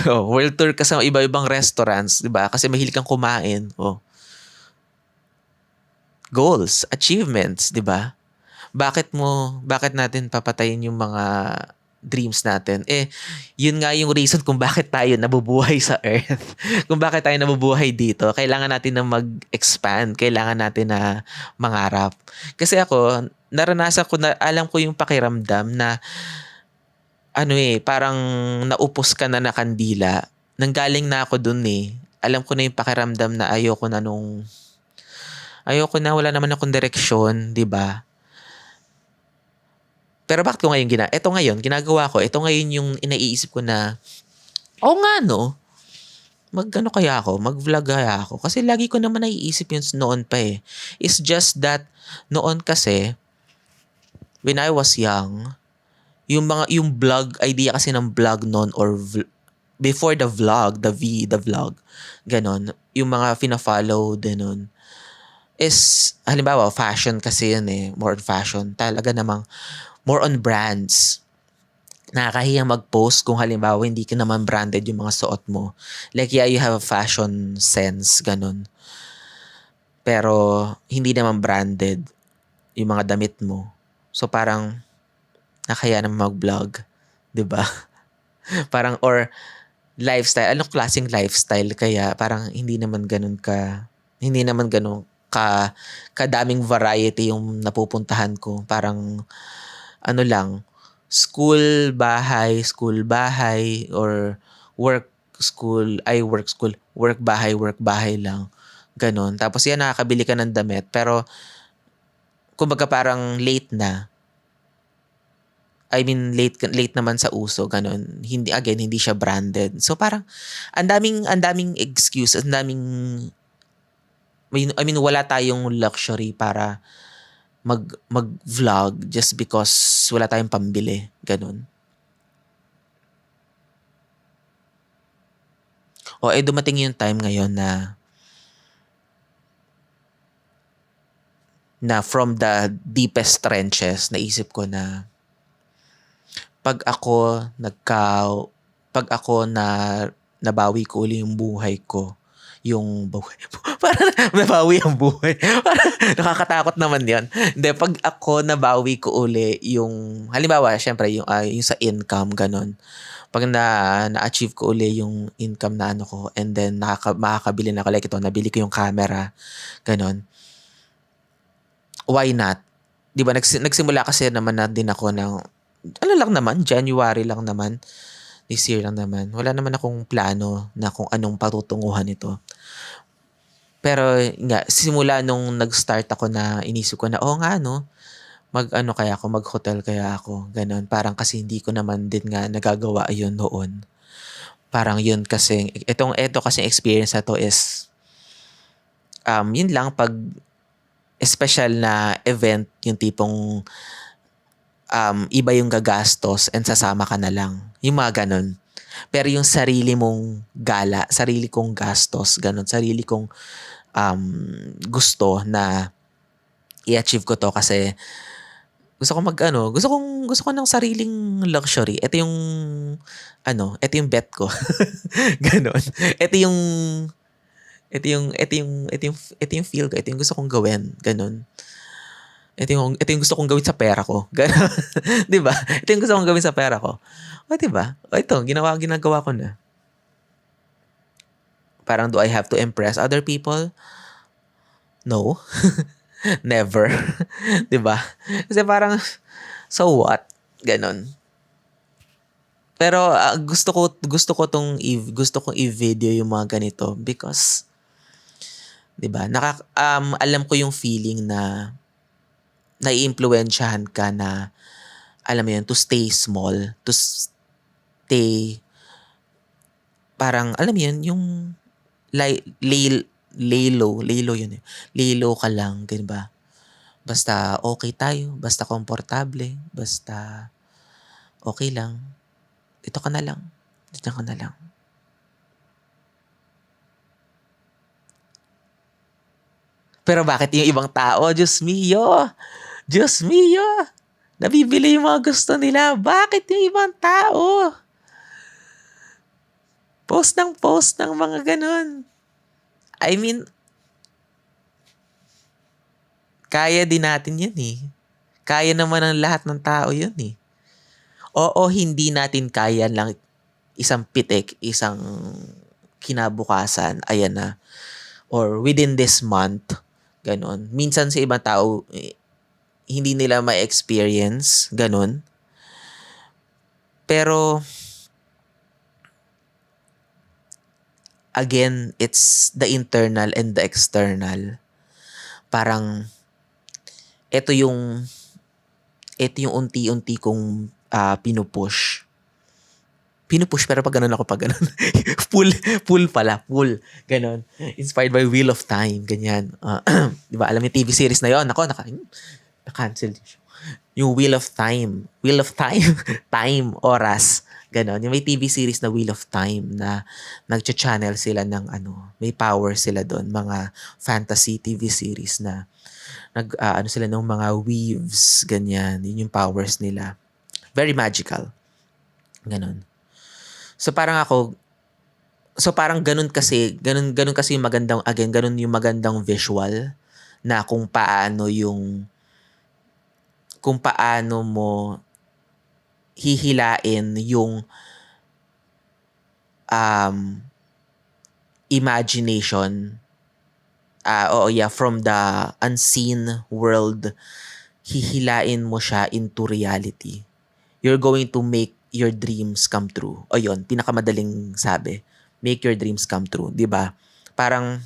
A: Oh, world tour ka sa iba-ibang restaurants, 'di ba? Kasi mahilig kang kumain. Oh, goals, achievements, 'di ba? Bakit natin papatayin yung mga dreams natin? Eh, yun nga yung reason kung bakit tayo nabubuhay sa Earth. Kung bakit tayo nabubuhay dito. Kailangan natin na mag-expand. Kailangan natin na mangarap. Kasi ako, naranasan ko na, alam ko yung pakiramdam na, parang naupos ka na kandila. Nanggaling na ako dun eh. Alam ko na yung pakiramdam na ayoko na, wala naman akong direksyon, 'di ba? Pero bakit ko ngayon ito ngayon, ginagawa ko, ito ngayon yung inaiisip ko na, oo nga no, mag-ano kaya ako, mag-vlog kaya ako. Kasi lagi ko naman naiisip yun noon pa eh. It's just that, noon kasi, when I was young, yung vlog, idea kasi ng vlog noon or before the vlog, the vlog, ganon, yung mga fina-follow din nun, is, halimbawa, fashion kasi yun eh, more on fashion. Talaga namang, more on brands. Nakakahiyang mag-post kung halimbawa hindi ka naman branded yung mga suot mo. Like, yeah, you have a fashion sense, ganun. Pero, hindi naman branded yung mga damit mo. So, parang, nakaya naman mag-vlog. 'Di ba? Parang, or, lifestyle. Anong klaseng lifestyle kaya? Parang, hindi naman ganun kadaming variety yung napupuntahan ko. Parang, ano lang, school, bahay, or work, work, bahay lang. Ganon. Tapos yan, nakakabili ka ng damit. Pero, kumbaga parang late na. I mean, late naman sa uso, ganon. Hindi siya branded. So, parang, ang daming excuse, wala tayong luxury para mag-vlog just because wala tayong pambili. Ganun. O dumating yung time ngayon na from the deepest trenches, naisip ko na pag ako pag ako nabawi ko uli yung buhay ko, yung buhay, parang nabawi ang buhay. Parang nakakatakot naman yon. Hindi, pag ako nabawi ko uli yung, halimbawa, syempre, yung sa income, ganon. Pag na-achieve ko uli yung income na ano ko, and then makakabili na ako, like ito, nabili ko yung camera, ganon. Why not? Di ba, nagsimula kasi naman na din ako ng, ano lang naman, January lang naman, this year lang naman. Wala naman akong plano na kung anong patutunguhan ito. Pero nga, simula nung nag-start ako na inisip ko na, oo nga no, mag-ano kaya ako, mag-hotel kaya ako, ganun. Parang kasi hindi ko naman din nga nagagawa yun noon. Parang yun kasi, eto kasi experience na to is, yun lang, pag special na event, yung tipong, iba yung gagastos and sasama ka na lang. Yung mga ganun. Pero yung sarili mong gala, sarili kong gastos, ganun, sarili kong gusto na i-achieve ko to kasi gusto ko ng sariling luxury. Ito yung bet ko. Ganon. Ito yung feel ko. Ito yung gusto kong gawin. Ganon. Ito yung gusto kong gawin sa pera ko. Ganon. 'Di ba? Ito yung gusto kong gawin sa pera ko. O, 'di ba? O, ginagawa ko na. Parang, do I have to impress other people? No. Never. 'Di ba? Kasi parang, so what? Ganon. Pero gusto kong i-video yung mga ganito because 'di ba? Alam ko yung feeling na naiimpluwensyahan ka na, alam mo yun, to stay small, to stay, parang alam mo yun, yung lay low yun eh. Lay low ka lang, ganun ba? Basta okay tayo, basta komportable, basta okay lang. Dito ka na lang. Dito ka na lang. Pero bakit yung ibang tao? Diyos mio! Diyos mio! Nabibili yung mga gusto nila. Bakit yung ibang tao? Post ng mga ganun. I mean, kaya din natin yun eh. Kaya naman ng lahat ng tao yun eh. Oo, hindi natin kaya lang isang pitik, isang kinabukasan, ayan na. Or within this month, ganun. Minsan sa ibang tao, hindi nila ma-experience, ganun. Pero, again, it's the internal and the external. Parang, ito yung unti-unti kong pinupush. Pinupush pero pag ganun ako pag ganun. Full pala. Ganon. Inspired by Wheel of Time. Ganyan. Di ba? Alam yung TV series na yon. Ako, na-cancel. Yung Wheel of Time. Wheel of Time. Time. Oras. Ganon. Yung may TV series na Wheel of Time na nag-channel sila ng may power sila doon. Mga fantasy TV series na sila ng mga weaves. Ganyan. Yun yung powers nila. Very magical. Ganon. So parang ganun kasi yung magandang, again, ganun yung magandang visual na kung paano mo hihilain yung imagination from the unseen world, hihilain mo siya into reality. You're going to make your dreams come true. O yun, pinakamadaling sabi. Make your dreams come true. 'Di ba? Parang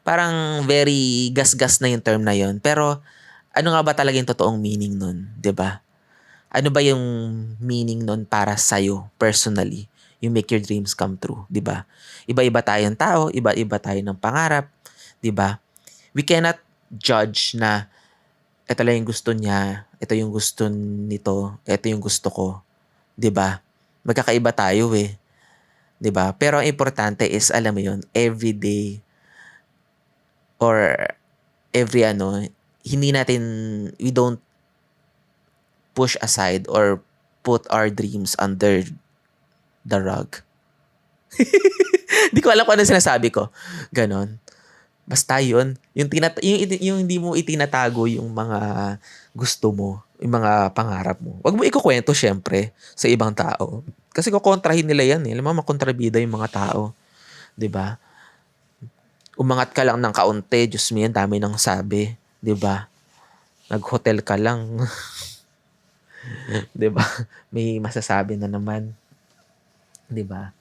A: parang very gas-gas na yung term na yun. Pero ano nga ba talaga yung totoong meaning nun? 'Di ba? Ano ba yung meaning nun para sa'yo personally? You make your dreams come true. 'Di ba? Iba-iba tayong tao, iba-iba tayo ng pangarap. 'Di ba? We cannot judge na ito lang yung gusto niya, ito yung gusto nito, ito yung gusto ko. 'Di ba? Magkakaiba tayo eh. 'Di ba? Pero ang importante is, alam mo 'yun, every day or every we don't push aside or put our dreams under the rug. Di ko alam kung ano sinasabi ko. Ganon. Basta yun. Yung hindi mo itinatago yung mga gusto mo, yung mga pangarap mo. Huwag mo ikukwento syempre sa ibang tao. Kasi kukontrahin nila yan eh. Alam mo, makontrabida yung mga tao. 'Di ba? Umangat ka lang ng kaunti, Diyos mo yan, dami nang sabi. 'Di ba? Nag-hotel ka lang. 'Di ba? May masasabi na naman. 'Di ba?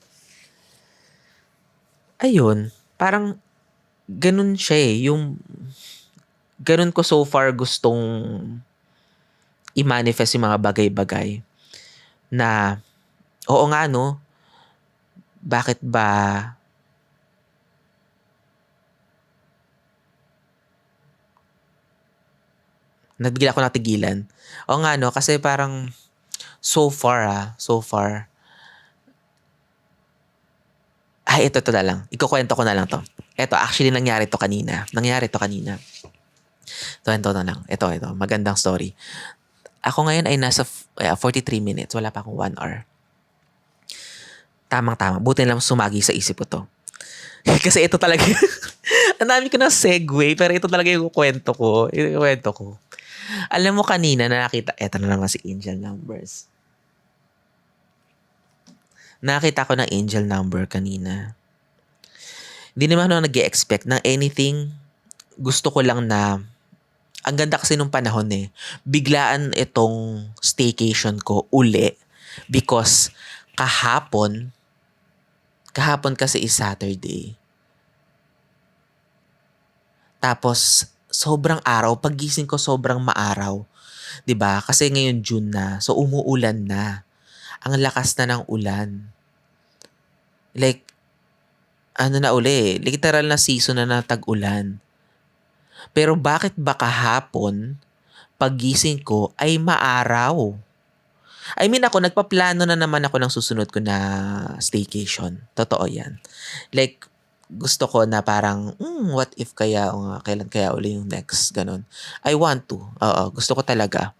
A: Ayun, parang ganun siya eh. Ganun ko so far gustong i-manifest yung mga bagay-bagay na, oo nga no, bakit ba nabigla ako natigilan? Oo nga no, kasi parang so far, ito na lang. Ikukwento ko na lang to. Ito, actually nangyari to kanina. Ito na lang. Ito. Magandang story. Ako ngayon ay nasa 43 minutes. Wala pa akong 1 hour. Tamang-tama. Buti lang sumagi sa isip ko to. Kasi ito talaga. Ang dami ko na segue, pero ito talaga yung kwento ko. Alam mo kanina na nakita, eto na naman si Angel Numbers. Nakita ko ng angel number kanina. Hindi naman ako nag-expect ng anything. Gusto ko lang na, ang ganda kasi nung panahon eh. Biglaan itong staycation ko uli. Because kahapon kasi is Saturday. Tapos, sobrang araw. Paggising ko, sobrang maaraw. 'Di ba? Kasi ngayon June na. So, umuulan na. Ang lakas na ng ulan. Like, literal na season na tag-ulan. Pero bakit ba kahapon, paggising ko ay maaraw? I mean ako, nagpaplano na naman ako ng susunod ko na staycation. Totoo yan. Like, gusto ko na parang, what if kaya, o nga, kailan kaya uli yung next, ganun. I want to. Oo, gusto ko talaga.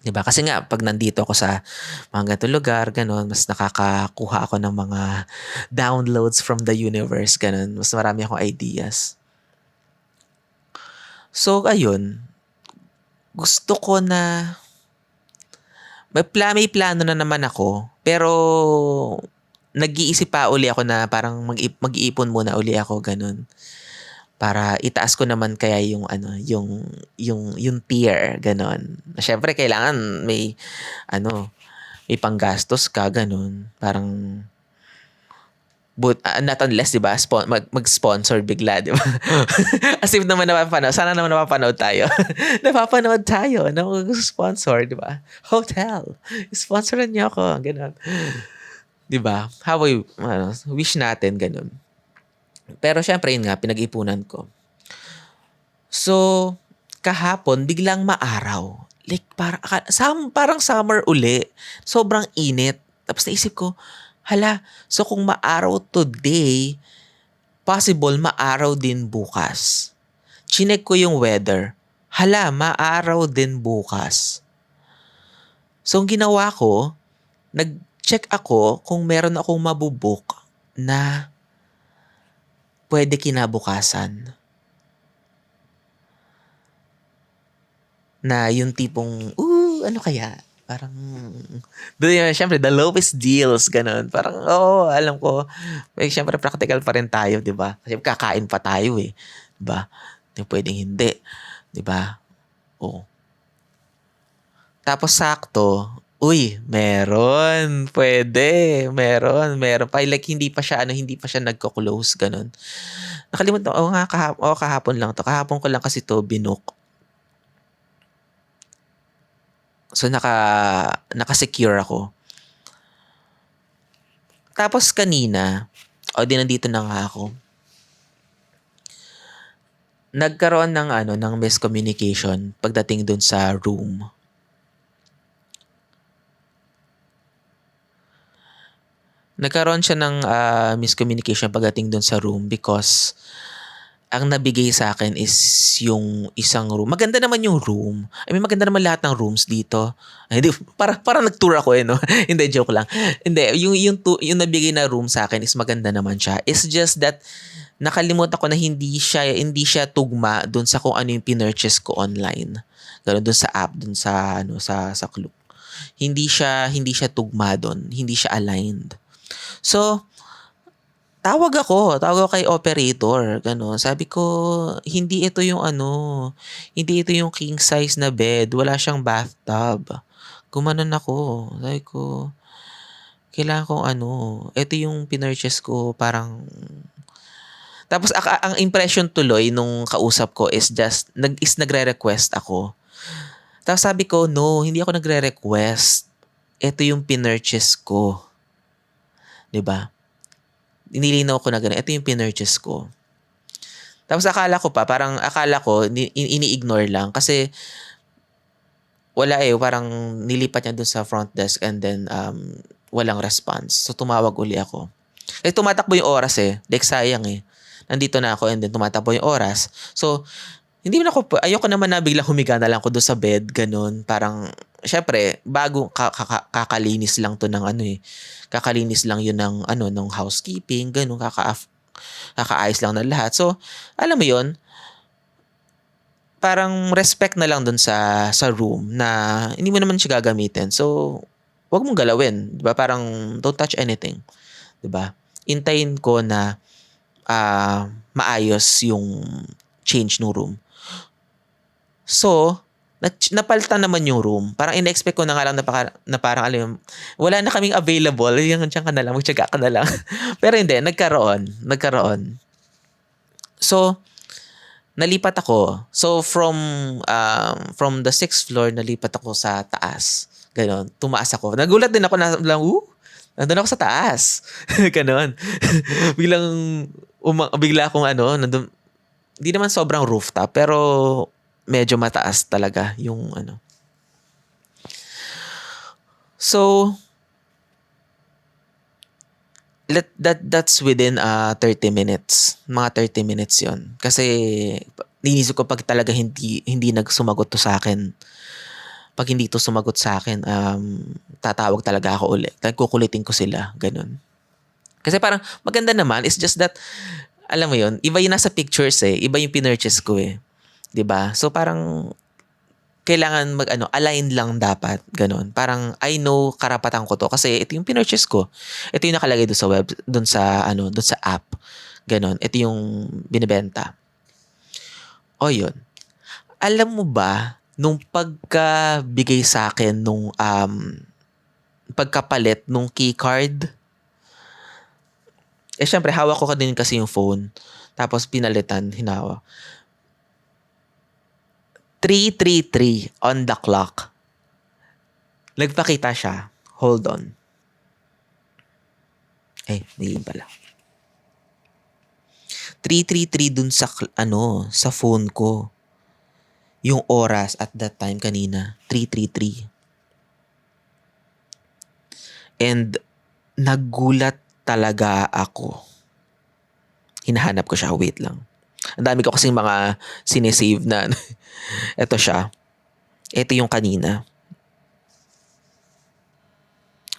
A: 'Di ba? Kasi nga, pag nandito ako sa mga ganitong lugar, ganun, mas nakakakuha ako ng mga downloads from the universe, ganun. Mas marami akong ideas. So, ayun. Gusto ko na, may plano na naman ako, pero nag-iisip pa uli ako na parang mag-iipon muna uli ako, ganun. Para itaas ko naman kaya yung ano, yung tier, ganun. Syempre, kailangan ano, may panggastos ka, ganun. Parang, not unless, di ba, mag-sponsor bigla, di ba? As if naman napapanood. Sana naman napapanood tayo. Napapanood tayo na mag-sponsor, di ba? Hotel. Sponsoran niyo ako. Ganun. Di ba? Wish natin, ganun. Pero syempre, yun nga, pinag-ipunan ko. So, kahapon, biglang maaraw. Like, parang summer uli. Sobrang init. Tapos naisip ko, hala, so kung maaraw today, possible maaraw din bukas. Chinek ko yung weather. Hala, maaraw din bukas. So, ang ginawa ko, nag-check ako kung meron akong mabubuk na pwede kinabukasan. Na yung tipong, ano kaya? Parang, syempre, the lowest deals, ganun. Parang, alam ko, syempre, practical pa rin tayo, di ba? Kasi kakain pa tayo eh. Di ba? Hindi pwedeng hindi. Di ba? Oo. Tapos sakto, meron. Pwede. Meron pa. Like, hindi pa siya nagko-close, ganun. Nakalimutan, kahapon lang to. Kahapon ko lang kasi to binook. So, naka-secure ako. Tapos kanina, nandito na nga ako. Nagkaroon ng miscommunication pagdating dun sa room. Nagkaroon siya ng miscommunication pagdating dun sa room because ang nabigay sa akin is yung isang room. Maganda naman yung room. I mean, maganda naman lahat ng rooms dito. Hindi, para nag-tour ako no? Hindi, joke lang. Hindi, yung nabigay na room sa akin is maganda naman siya. It's just that, nakalimutan ko na hindi siya tugma dun sa kung ano yung pinurchase ko online. Ganun dun sa app, dun sa, sa Klook. Hindi siya tugma dun. Hindi siya aligned. So, tawag ako kay operator, gano'n. Sabi ko, hindi ito yung king size na bed, wala siyang bathtub. Gumanon ako. Sabi ko, kailangan kong ito yung pinurchase ko, parang. Tapos ang impression tuloy nung kausap ko is nagre-request ako. Tapos sabi ko, no, hindi ako nagre-request. Ito yung pinurchase ko. 'Di ba? Inilinaw ko na gano'n. Ito yung pinurchase ko. Tapos akala ko, ini-ignore lang. Kasi, wala parang nilipat niya dun sa front desk and then, walang response. So, tumawag uli ako. Tumatakbo yung oras Like, sayang Nandito na ako and then tumatakbo yung oras. So, ayoko naman na bigla humiga na lang ako doon sa bed, ganun. Parang, syempre, bago kakalinis lang to ng kakalinis lang yun ng ng housekeeping, ganun, kakaayos lang ng lahat. So, alam mo yun, parang respect na lang doon sa room na hindi mo naman siya gagamitin. So, wag mong galawin, 'di ba? Parang don't touch anything, 'di ba? Intayin ko na maayos yung change ng room. So, napalitan naman yung room. Parang in-expect ko na nga lang na parang wala na kaming available. Yung dyan ka na lang, magtyaga ka na lang. Pero hindi, nagkaroon. So, nalipat ako. So, from the 6th floor, nalipat ako sa taas. Ganon, tumaas ako. Nagulat din ako na lang, nandun ako sa taas. Ganon. Bigla akong nandun, hindi naman sobrang rooftop, pero medyo mataas talaga yung So, that's within 30 minutes. Mga 30 minutes 'yon. Kasi niisip ko pag talaga hindi nagsumagot to sa akin. Pag hindi to sumagot sa akin, tatawag talaga ako uli. Kukulitin ko sila, ganun. Kasi parang maganda naman, it's just that alam mo 'yon, iba yung nasa pictures eh, iba yung pinurchase ko eh. 'Di ba? So parang kailangan align lang dapat, ganun. Parang I know karapatan ko to kasi ito yung pinurchase ko. Ito yung nakalagay doon sa web, doon sa app. Ganun. Ito yung binebenta. O yun. Alam mo ba nung pagkabigay sa akin nung pagkapalit nung key card, syempre hawak ko din kasi yung phone. Tapos pinalitan, hinawa. 333 on the clock. Nagpakita siya. Hold on. Hindi pala. 333 dun sa phone ko. Yung oras at that time kanina. 333. And nagulat talaga ako. Hinahanap ko siya. Wait lang. Ang dami ko kasing mga sinesave na. Ito siya. Ito yung kanina.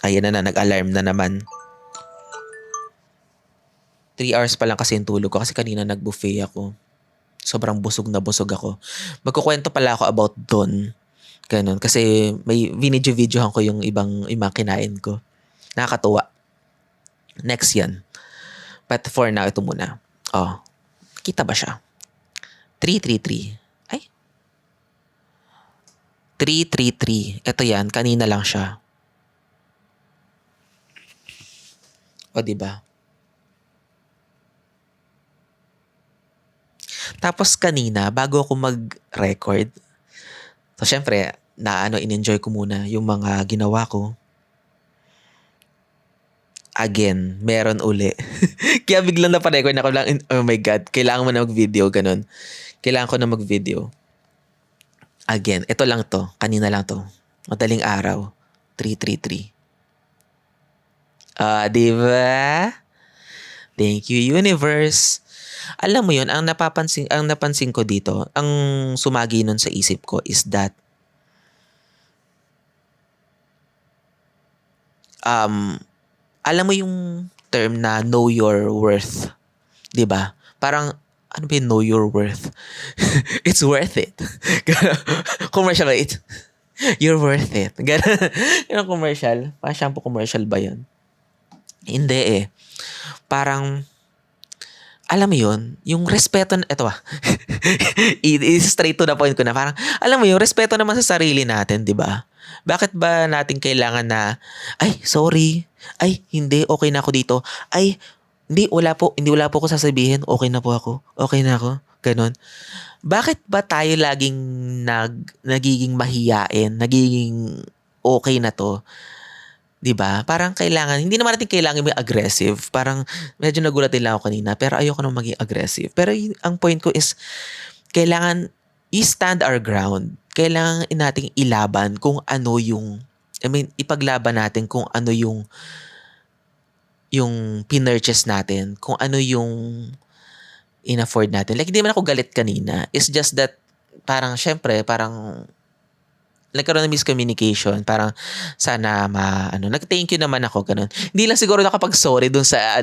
A: Ayan na, nag-alarm na naman. 3 hours pa lang kasi yung tulog ko kasi kanina nag-buffet ako. Sobrang busog na busog ako. Magkukwento pala ako about doon. Ganun. Kasi may video-videohan ko yung ibang kinain ko. Nakakatuwa. Next yan. But for now, ito muna. Kita ba siya? 333. 333. Ito yan. Kanina lang siya. Diba? Tapos kanina, bago ako mag-record, so syempre, in-enjoy ko muna yung mga ginawa ko. Again, meron uli. Kaya biglang naparecord ako lang, oh my God, kailangan mo na mag-video, ganun. Kailangan ko na mag-video. Again, ito lang to. Kanina lang to. Madaling araw. 333. Diba? Thank you, universe. Alam mo yun, ang napansin ko dito, ang sumagi nun sa isip ko is that alam mo yung term na know your worth. 'Di ba? Parang ano ba yung know your worth? It's worth it. Commercial rate. You're worth it. Ganun commercial. Pa-shampoo commercial ba yun? Hindi eh. Parang alam mo yun, yung respeto, straight to the point ko na, parang, alam mo yun, respeto naman sa sarili natin, di ba? Bakit ba natin kailangan na, sorry, hindi, okay na ako dito, hindi, wala po ako sasabihin, okay na ako, ganun. Bakit ba tayo laging nagiging mahiyain, nagiging okay na to? 'Di ba? Parang hindi naman natin kailangan may aggressive. Parang medyo nagulat din lang ako kanina, pero ayoko nang maging aggressive. Pero ang point ko is kailangan i-stand our ground. Kailangan nating ilaban kung ano ipaglaban natin kung ano yung pinurchase natin, kung ano yung in-afford natin. Like, hindi man ako galit kanina. It's just that parang syempre, nagkaroon ng miscommunication. Parang sana nag-thank you naman ako, ganun. Hindi lang siguro nakapag-sorry dun sa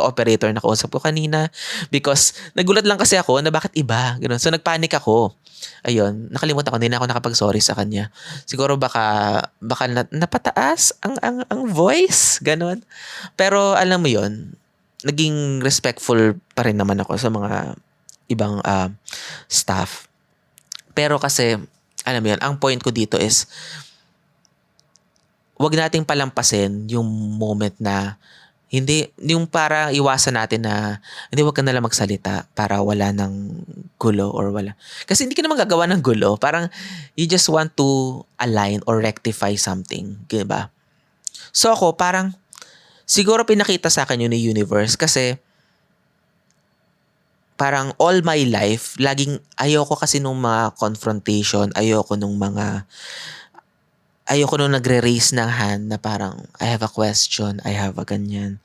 A: operator na kausap ko kanina because nagulat lang kasi ako na bakit iba, ganun. So nagpanic ako. Ayun, nakalimutan ko, hindi na ako nakapag-sorry sa kanya. Siguro baka napataas ang voice, ganun. Pero alam mo 'yon, naging respectful pa rin naman ako sa mga ibang staff. Pero kasi alam mo yun, ang point ko dito is wag nating palampasin yung moment na hindi, yung para iwasan natin na hindi, wag ka na lang magsalita para wala ng gulo or wala. Kasi hindi ka naman gagawa ng gulo. Parang you just want to align or rectify something. Diba? So ako parang siguro pinakita sa akin yun ni universe kasi parang all my life, laging ayoko kasi nung mga confrontation, ayoko nung mga ayoko nung nagre-raise ng hand na parang, I have a question, I have a ganyan.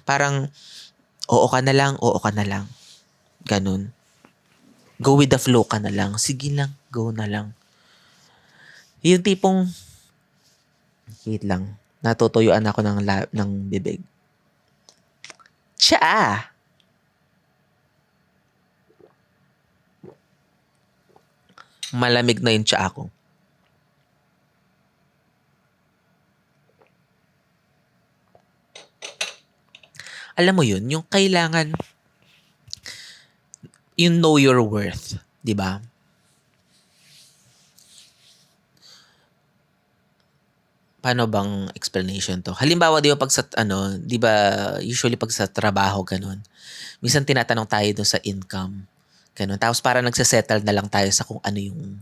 A: Parang, oo ka na lang. Ganun. Go with the flow ka na lang. Sige lang, go na lang. Yung tipong, wait lang, natutuyuan ako ng bibig. Tsa! Malamig na yung tsa ko. Alam mo yun, yung kailangan, you know your worth, di ba? Paano bang explanation to? Halimbawa, di ba pag sa, di ba, usually pag sa trabaho, ganun. Minsan tinatanong tayo dun sa income. Ganun. Tapos para nagsasettle na lang tayo sa kung ano yung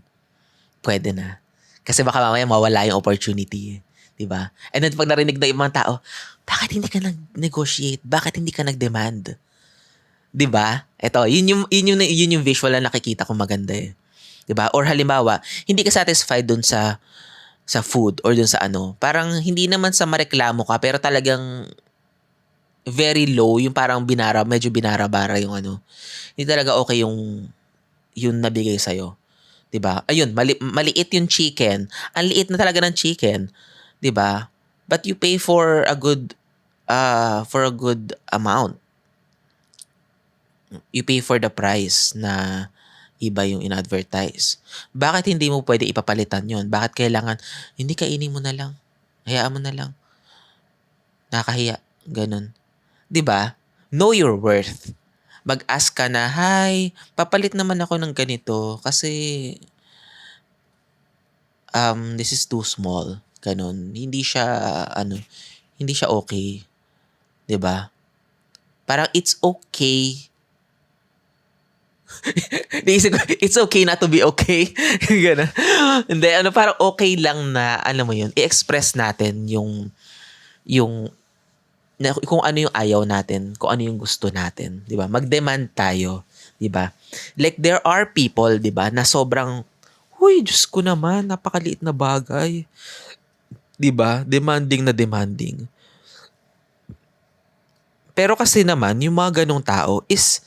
A: pwede na. Kasi baka mamaya mawala yung opportunity. Di ba? And then pag narinig na yung mga tao, bakit hindi ka nag-negotiate? Bakit hindi ka nag-demand? 'Di ba? Ito, yun yung visual na nakikita ko maganda eh. 'Di ba? Or halimbawa, hindi ka satisfied dun sa food or dun sa ano. Parang hindi naman sa mareklamo ka pero talagang very low, yung parang medyo binara-bara yung ano. Hindi talaga okay yung nabigay sa 'di ba? Ayun, maliit yung chicken. Ang liit na talaga ng chicken, 'di ba? But you pay for a good amount. You pay for the price na iba yung in-advertise. Bakit hindi mo pwede ipapalitan yon? Bakit kailangan, hindi kainin mo na lang. Hayaan mo na lang. Nakakahiya. Ganun. 'Di ba? Know your worth. Mag-ask ka na, hi, papalit naman ako ng ganito kasi this is too small. Ganun. Hindi siya okay. 'Di ba? Parang it's okay. Naisip ko, it's okay not to be okay. Gano'n. Hindi, parang okay lang na, alam mo yun, i-express natin yung, kung ano yung ayaw natin, kung ano yung gusto natin. Di ba? Mag-demand tayo. Di ba? Like, there are people, di ba, na sobrang, huy, Diyos ko naman, napakaliit na bagay. Di ba? Demanding na demanding. Pero kasi naman, yung mga ganong tao is,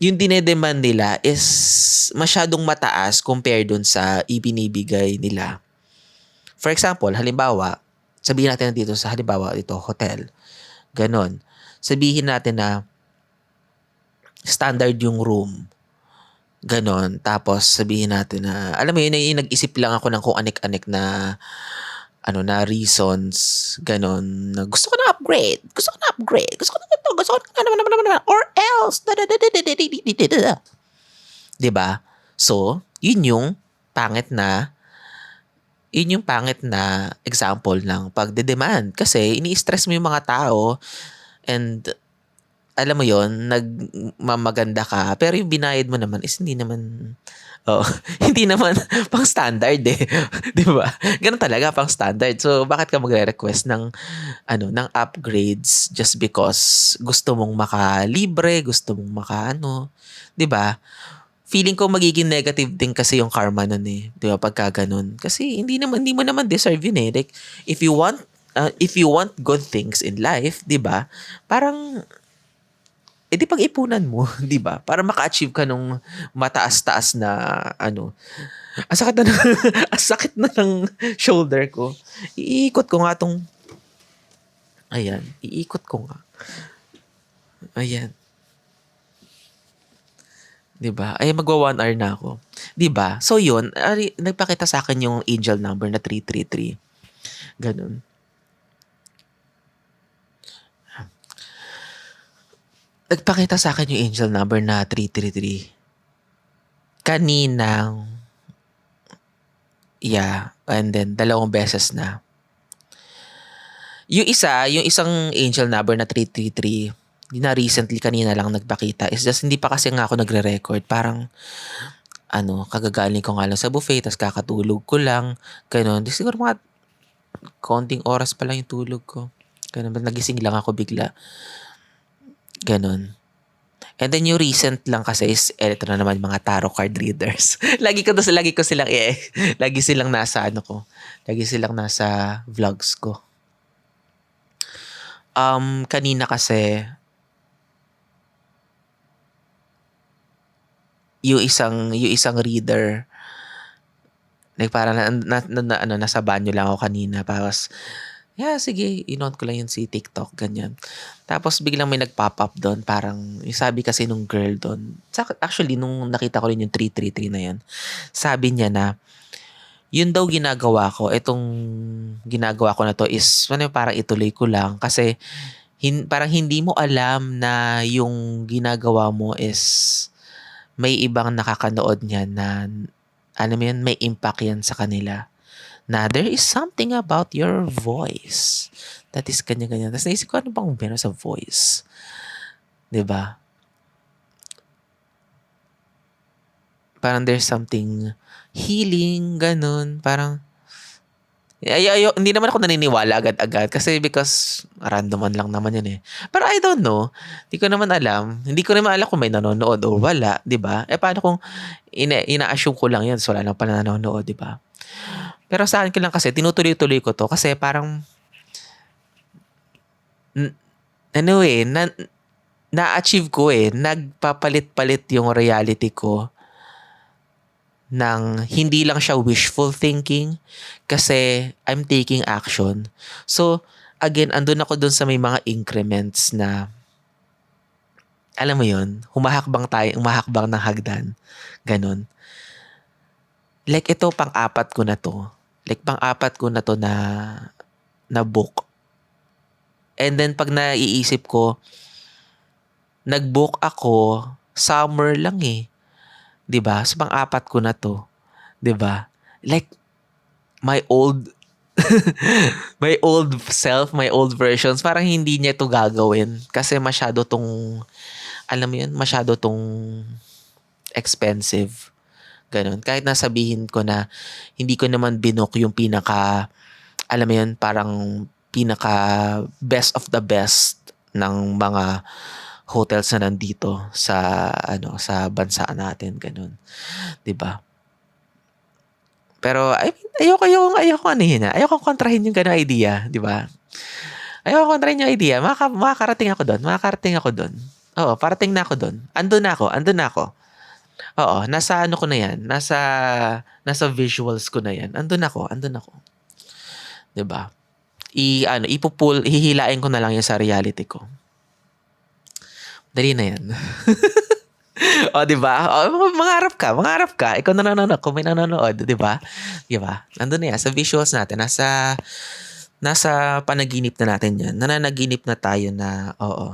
A: yung dinedemand nila is masyadong mataas compared dun sa ibinibigay nila. For example, halimbawa, sabihin natin dito sa halimbawa dito, hotel. Ganon. Sabihin natin na standard yung room. Ganon. Tapos sabihin natin na, alam mo yun, nag-isip lang ako ng kung anik-anik na reasons, ganon, na gusto ko na upgrade, gusto ko na upgrade, gusto ko na ito, gusto ko na, or else, diba? So, yun yung pangit na example ng pagde-demand. Kasi, ini-stress mo yung mga tao, and, alam mo yon, nagmamaganda ka, pero yung binayad mo naman is hindi naman, hindi naman pang standard eh. 'Di ba? Ganun talaga pang standard. So bakit ka magre-request ng upgrades just because gusto mong makalibre, gusto mong 'di ba? Feeling ko magiging negative din kasi yung karma nun eh. 'Di ba pagka ganun? Kasi hindi mo naman deserve yun eh. Like if you want good things in life, 'di ba? Parang di pag-ipunan mo, 'di ba? Para maka-achieve ka nung mataas-taas na ang sakit na ang sakit na ng shoulder ko. Iikot ko nga tong ayan, iikot ko nga. Ayan. 'Di ba? Ay magwa 1 hour na ako. 'Di ba? So 'yun, nagpakita sa akin yung angel number na 333. Ganun. Nagpakita sa akin yung angel number na 333. Kaninang, and then 2 beses na. Yung isang angel number na 333, na recently kanina lang nagpakita, is just hindi pa kasi nga ako nagre-record. Parang, kagagaling ko nga lang sa buffet, tas kakatulog ko lang, ganun. Di siguro mga konting oras pa lang yung tulog ko. Ganun, nagising lang ako bigla. Ganun. And then yung recent lang kasi is eto na naman mga tarot card readers. Lagi ko silang lagi silang nasa ano ko. Lagi silang nasa vlogs ko. Kanina kasi yung isang reader, like parang nasa banyo lang ako kanina, tapos yeah, sige, inoon ko lang yun si TikTok, ganyan. Tapos biglang may nag-pop up doon, parang, yung sabi kasi nung girl doon, actually, nung nakita ko rin yung 333 na yan, sabi niya na, yun daw ginagawa ko, itong ginagawa ko na to is, ano, parang ituloy ko lang, kasi, parang hindi mo alam na yung ginagawa mo is, may ibang nakakanood niya na, ano mo yun, may impact yan sa kanila na there is something about your voice that is kanya-ganyan. Tapos naisip ko, ano bang meron sa voice? 'Di ba? Parang there's something healing, ganun. Parang, hindi naman ako naniniwala agad-agad kasi because randoman lang naman yun eh. Pero I don't know. Hindi ko naman alam. Hindi ko naman alam kung may nanonood o wala, 'di ba? Paano kung ina-assume ko lang yun, so wala lang pala nanonood, 'di ba? Pero sa akin ko lang kasi, tinutuloy-tuloy ko to kasi parang, ano eh, na-achieve ko eh, nagpapalit-palit yung reality ko ng hindi lang siya wishful thinking kasi I'm taking action. So, again, andun ako dun sa may mga increments na, alam mo yun, humahakbang ng hagdan. Ganon. Like ito, pang-apat ko na to. Like pang-apat ko na to na book. And then pag naiisip ko, nag-book ako summer lang eh. 'Di ba? So pang-apat ko na to, 'di ba? Like my old my old self, my old versions, parang hindi niya to gagawin kasi masyado tong, alam mo 'yun, masyado tong expensive. Ganun. Kahit nasabihin ko na hindi ko naman binook yung pinaka, alam mo 'yun, parang pinaka best of the best ng mga hotels na nandito sa sa bansa natin, ganun, 'di ba? Pero I mean, ayoko anuhin ayoko kontrahin yung ganung idea, 'di ba? Ayoko kontrahin yung idea, makakarating ako doon. Oo, parating na ako doon. Andun na ako. Oo, nasa ano ko na 'yan, nasa visuals ko na 'yan. Andun ako, 'di ba? Hihilain ko na lang 'yan sa reality ko. Dali na 'yan. O, 'di ba? O, mangarap ka. Ikaw na nanonood, kung may nanonood, 'di ba? 'Di ba? Nandun na 'yan sa visuals natin, nasa panaginip na natin 'yan. Nananaginip na tayo na, oo,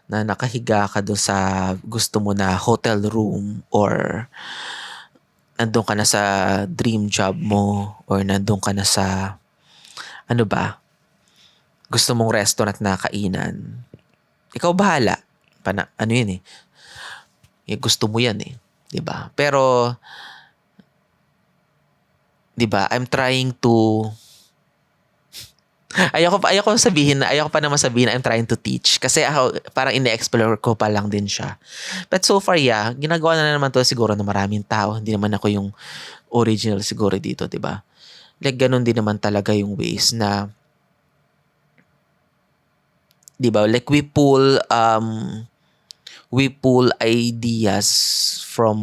A: na nakahiga ka doon sa gusto mo na hotel room, or nandun ka na sa dream job mo, or nandun ka na sa, ano ba, gusto mong restaurant na kainan. Ikaw bahala. Ano yun eh. Gusto mo yan eh. 'Di ba? Pero, 'di ba, I'm trying to, ayoko pa naman sabihin na I'm trying to teach kasi ako parang ine-explore ko pa lang din siya. But so far, yeah, ginagawa na naman to siguro ng maraming tao. Hindi naman ako yung original siguro dito, 'di ba? Like ganun din naman talaga yung ways na, 'di ba? Like we pull ideas from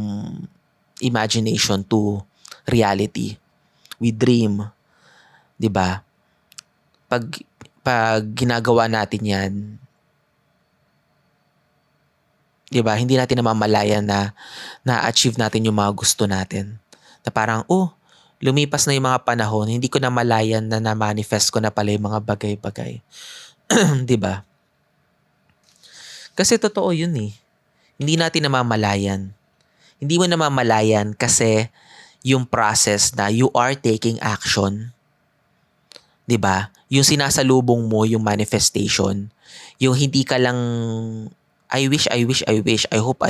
A: imagination to reality. We dream, 'di ba? Pag ginagawa natin 'yan, 'di ba? Hindi natin namamalayan na na-achieve natin yung mga gusto natin. Na parang, lumipas na yung mga panahon, hindi ko namalayan na na-manifest ko na pala yung mga bagay-bagay. 'Di ba? Kasi totoo 'yun eh. Hindi natin namamalayan. Hindi mo namamalayan kasi yung process na you are taking action, 'di ba? Yung sinasalubong mo yung manifestation, yung hindi ka lang I wish, I hope,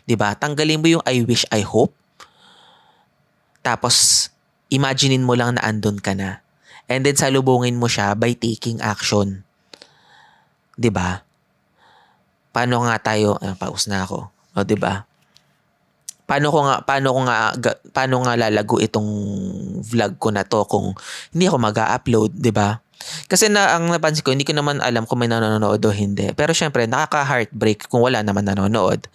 A: 'di ba? Tanggalin mo yung I wish, I hope. Tapos imaginein mo lang na andun ka na. And then salubungin mo siya by taking action. 'Di ba? paano nga tayo, pause na ako. O, 'di ba? Paano nga lalago itong vlog ko na to kung hindi ako mag-upload, 'di ba? Kasi ang napansin ko, hindi ko naman alam kung may nanonood o hindi. Pero syempre, nakaka-heartbreak kung wala naman nanonood.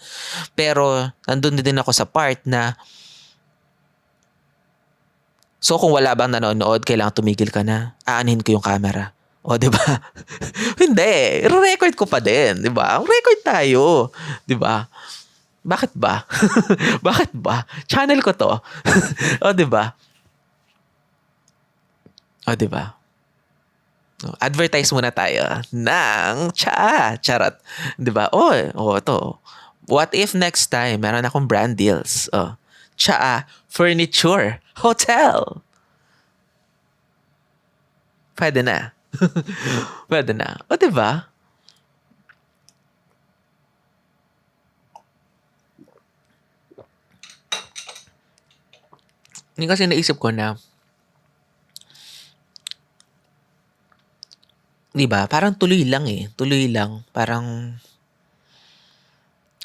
A: Pero nandun din ako sa part na, so kung wala bang nanonood, kailangan tumigil ka na. Aanhin ko yung camera. O, 'di ba? Hindi, record ko pa din, 'di ba? Record tayo, 'di ba? Bakit ba? Bakit ba? Channel ko 'to. O, 'di ba? O, 'di ba? Advertise muna tayo ng charot. 'Di ba? To. What if next time meron akong brand deals? Furniture Hotel. Pwede na. Pwede na. O, 'di ba? Hindi kasi naisip ko na, 'di ba? Parang tuloy lang eh. Tuloy lang. Parang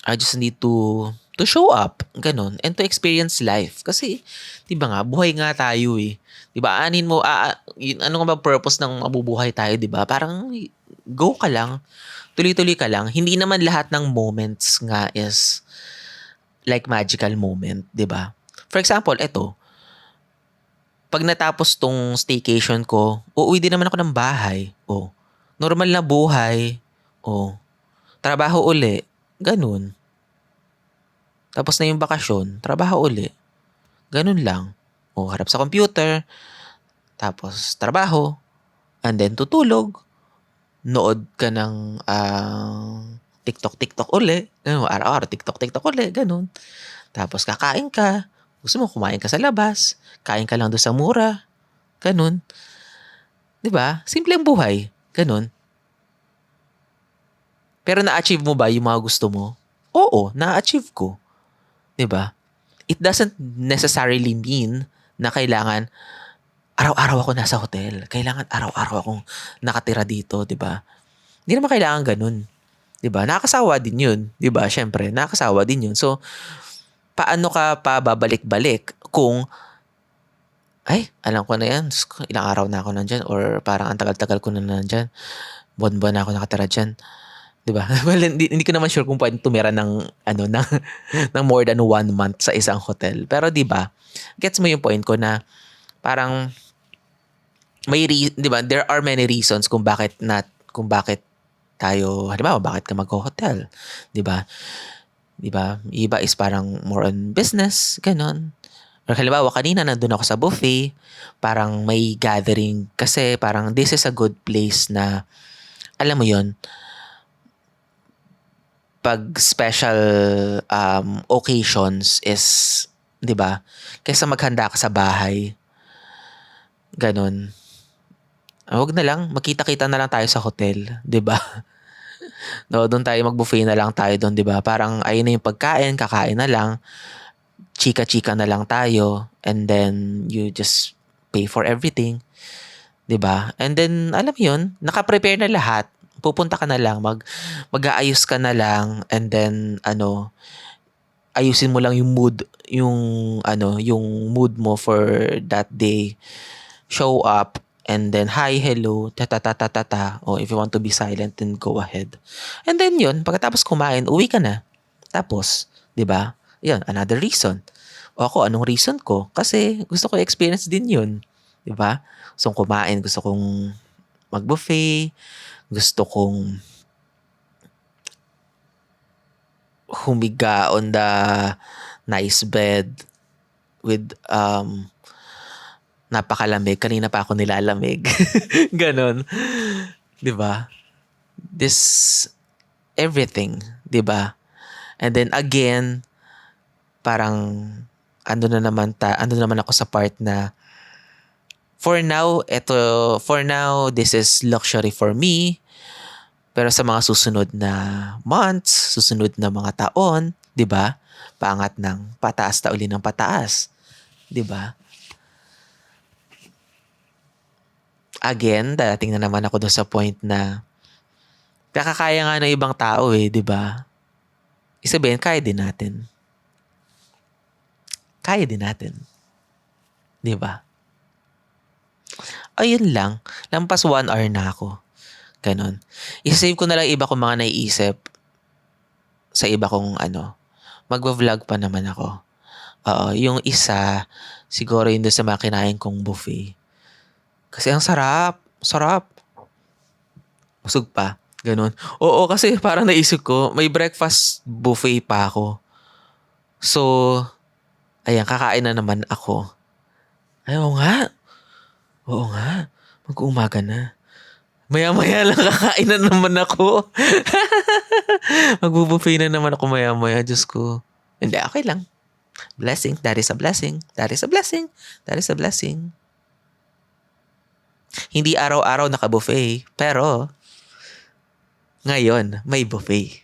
A: I just need to show up, ganun, and to experience life. Kasi, 'di ba nga, buhay nga tayo eh. 'Di ba? Ano nga ba purpose ng mabubuhay tayo, 'di ba? Parang go ka lang, tuloy-tuloy ka lang. Hindi naman lahat ng moments nga is like magical moment, 'di ba? For example, eto, pag natapos tong staycation ko, uuwi din naman ako ng bahay. Normal na buhay. Trabaho uli. Ganun. Tapos na yung bakasyon, trabaho uli. Ganun lang. Harap sa computer, tapos trabaho, and then tutulog. Nood ka ng TikTok uli. Ganun, araw-araw TikTok uli. Ganun. Tapos kakain ka. Gusto mo, kumain ka sa labas. Kain ka lang doon sa mura. Ganun. 'Di ba? Simple ang buhay. Ganun. Pero na-achieve mo ba yung mga gusto mo? Oo, na-achieve ko. 'Di ba? It doesn't necessarily mean na kailangan araw-araw ako nasa hotel. Kailangan araw-araw akong nakatira dito, 'di ba? Hindi naman kailangan ganun. 'Di ba? Nakakasawa din 'yun, 'di ba? Syempre, nakakasawa din 'yun. So, paano ka pa babalik-balik kung alam ko na 'yan. Ilang araw na ako nandiyan, or parang ang tagal-tagal ko na nandiyan. Buwan-buwan na ako nakatira diyan. 'Di ba? Well, hindi ko naman sure kung pwedeng tumira ng ng more than 1 month sa isang hotel. Pero 'di ba? Gets mo yung point ko na parang 'di ba? There are many reasons kung bakit tayo, halimbawa, bakit ka mag-hotel, 'di ba? 'Di ba? Iba is parang more on business, ganon. Or halimbawa, kanina nandun ako sa buffet, parang may gathering kasi parang this is a good place na, alam mo yon, pag special occasions is, 'di ba? Kaysa maghanda ka sa bahay, ganon. Wag na lang, magkita-kita na lang tayo sa hotel, 'di ba? No, doon tayo mag-buffet na lang tayo doon, 'di ba? Parang ayun na yung pagkain, kakain na lang, chika-chika na lang tayo, and then you just pay for everything, 'di ba? And then alam mo 'yun, naka-prepare na lahat. Pupunta ka na lang, mag-aayos ka na lang, and then ayusin mo lang yung mood, yung mood mo for that day. Show up, and then hi, hello, ta. O if you want to be silent, then go ahead. And then yun, pagkatapos kumain, uwi ka na. Tapos, 'di ba? Yun, another reason. O ako, anong reason ko? Kasi gusto ko experience din yun. 'Di ba? Gusto kong kumain, gusto kong mag-buffet, gusto kong humiga on the nice bed with napakalamig. Kanina pa ako nilalamig. Ganon. 'Di ba? This everything, 'di ba? And then again, parang ando na naman ako sa part na for now this is luxury for me. Pero sa mga susunod na months, susunod na mga taon, 'di ba? Paangat ng pataas ta uli ng pataas, 'di ba? Again, darating na naman ako doon sa point na Nakakaya nga ng ibang tao eh, di ba? Isabihin, kaya din natin. Kaya din natin. Di ba? Ayun lang. Lampas 1 hour na ako. Ganon. Isasave ko na lang iba kong mga naiisip sa iba kong Magva-vlog pa naman ako. Oo, yung isa, siguro yun doon sa mga kinain kong buffet. Kasi ang sarap. Sarap. Busog pa. Ganon. Oo, kasi parang naisip ko, may breakfast buffet pa ako. So, ayan, kakain na naman ako. Ay, oo nga. Oo nga. Mag-uumaga na. Maya-maya lang kakain na naman ako. Magbubuffet na naman ako maya-maya. Diyos ko. Hindi, okay lang. Blessing. That is a blessing. That is a blessing. That is a blessing. Hindi araw-araw naka-buffet. Pero, ngayon, may buffet.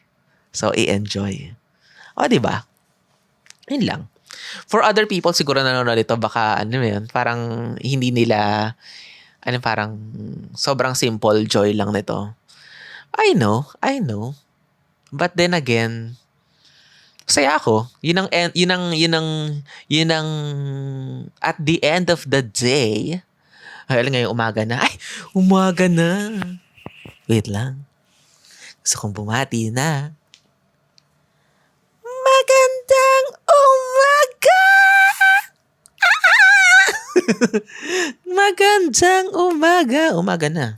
A: So, i-enjoy. O, diba? Yun lang. For other people, siguro nanonood ito, baka, yun, parang hindi nila, parang sobrang simple joy lang nito. I know. But then again, saya ako. Yun ang at the end of the day, ngayong umaga na. Ay, umaga na. Wait lang. Gusto kong bumati na. Magandang umaga! Magandang umaga. Umaga na.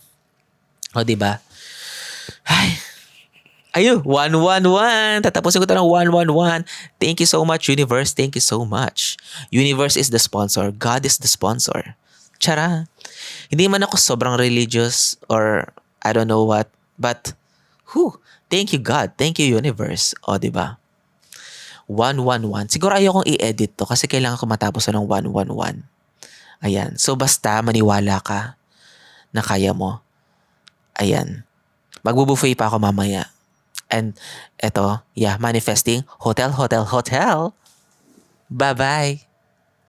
A: O, diba? Ay. Ayun, 111. Tatapusin ko ito ng 111. Thank you so much, Universe. Thank you so much. Universe is the sponsor. God is the sponsor. Tara. Hindi man ako sobrang religious or I don't know what. But, thank you, God. Thank you, Universe. O, diba? 111. Siguro ayokong i-edit to kasi kailangan ko matapos ng 111. Ayan. So, basta maniwala ka na kaya mo. Ayan. Magbubuffet pa ako mamaya. And eto, manifesting hotel. Bye-bye.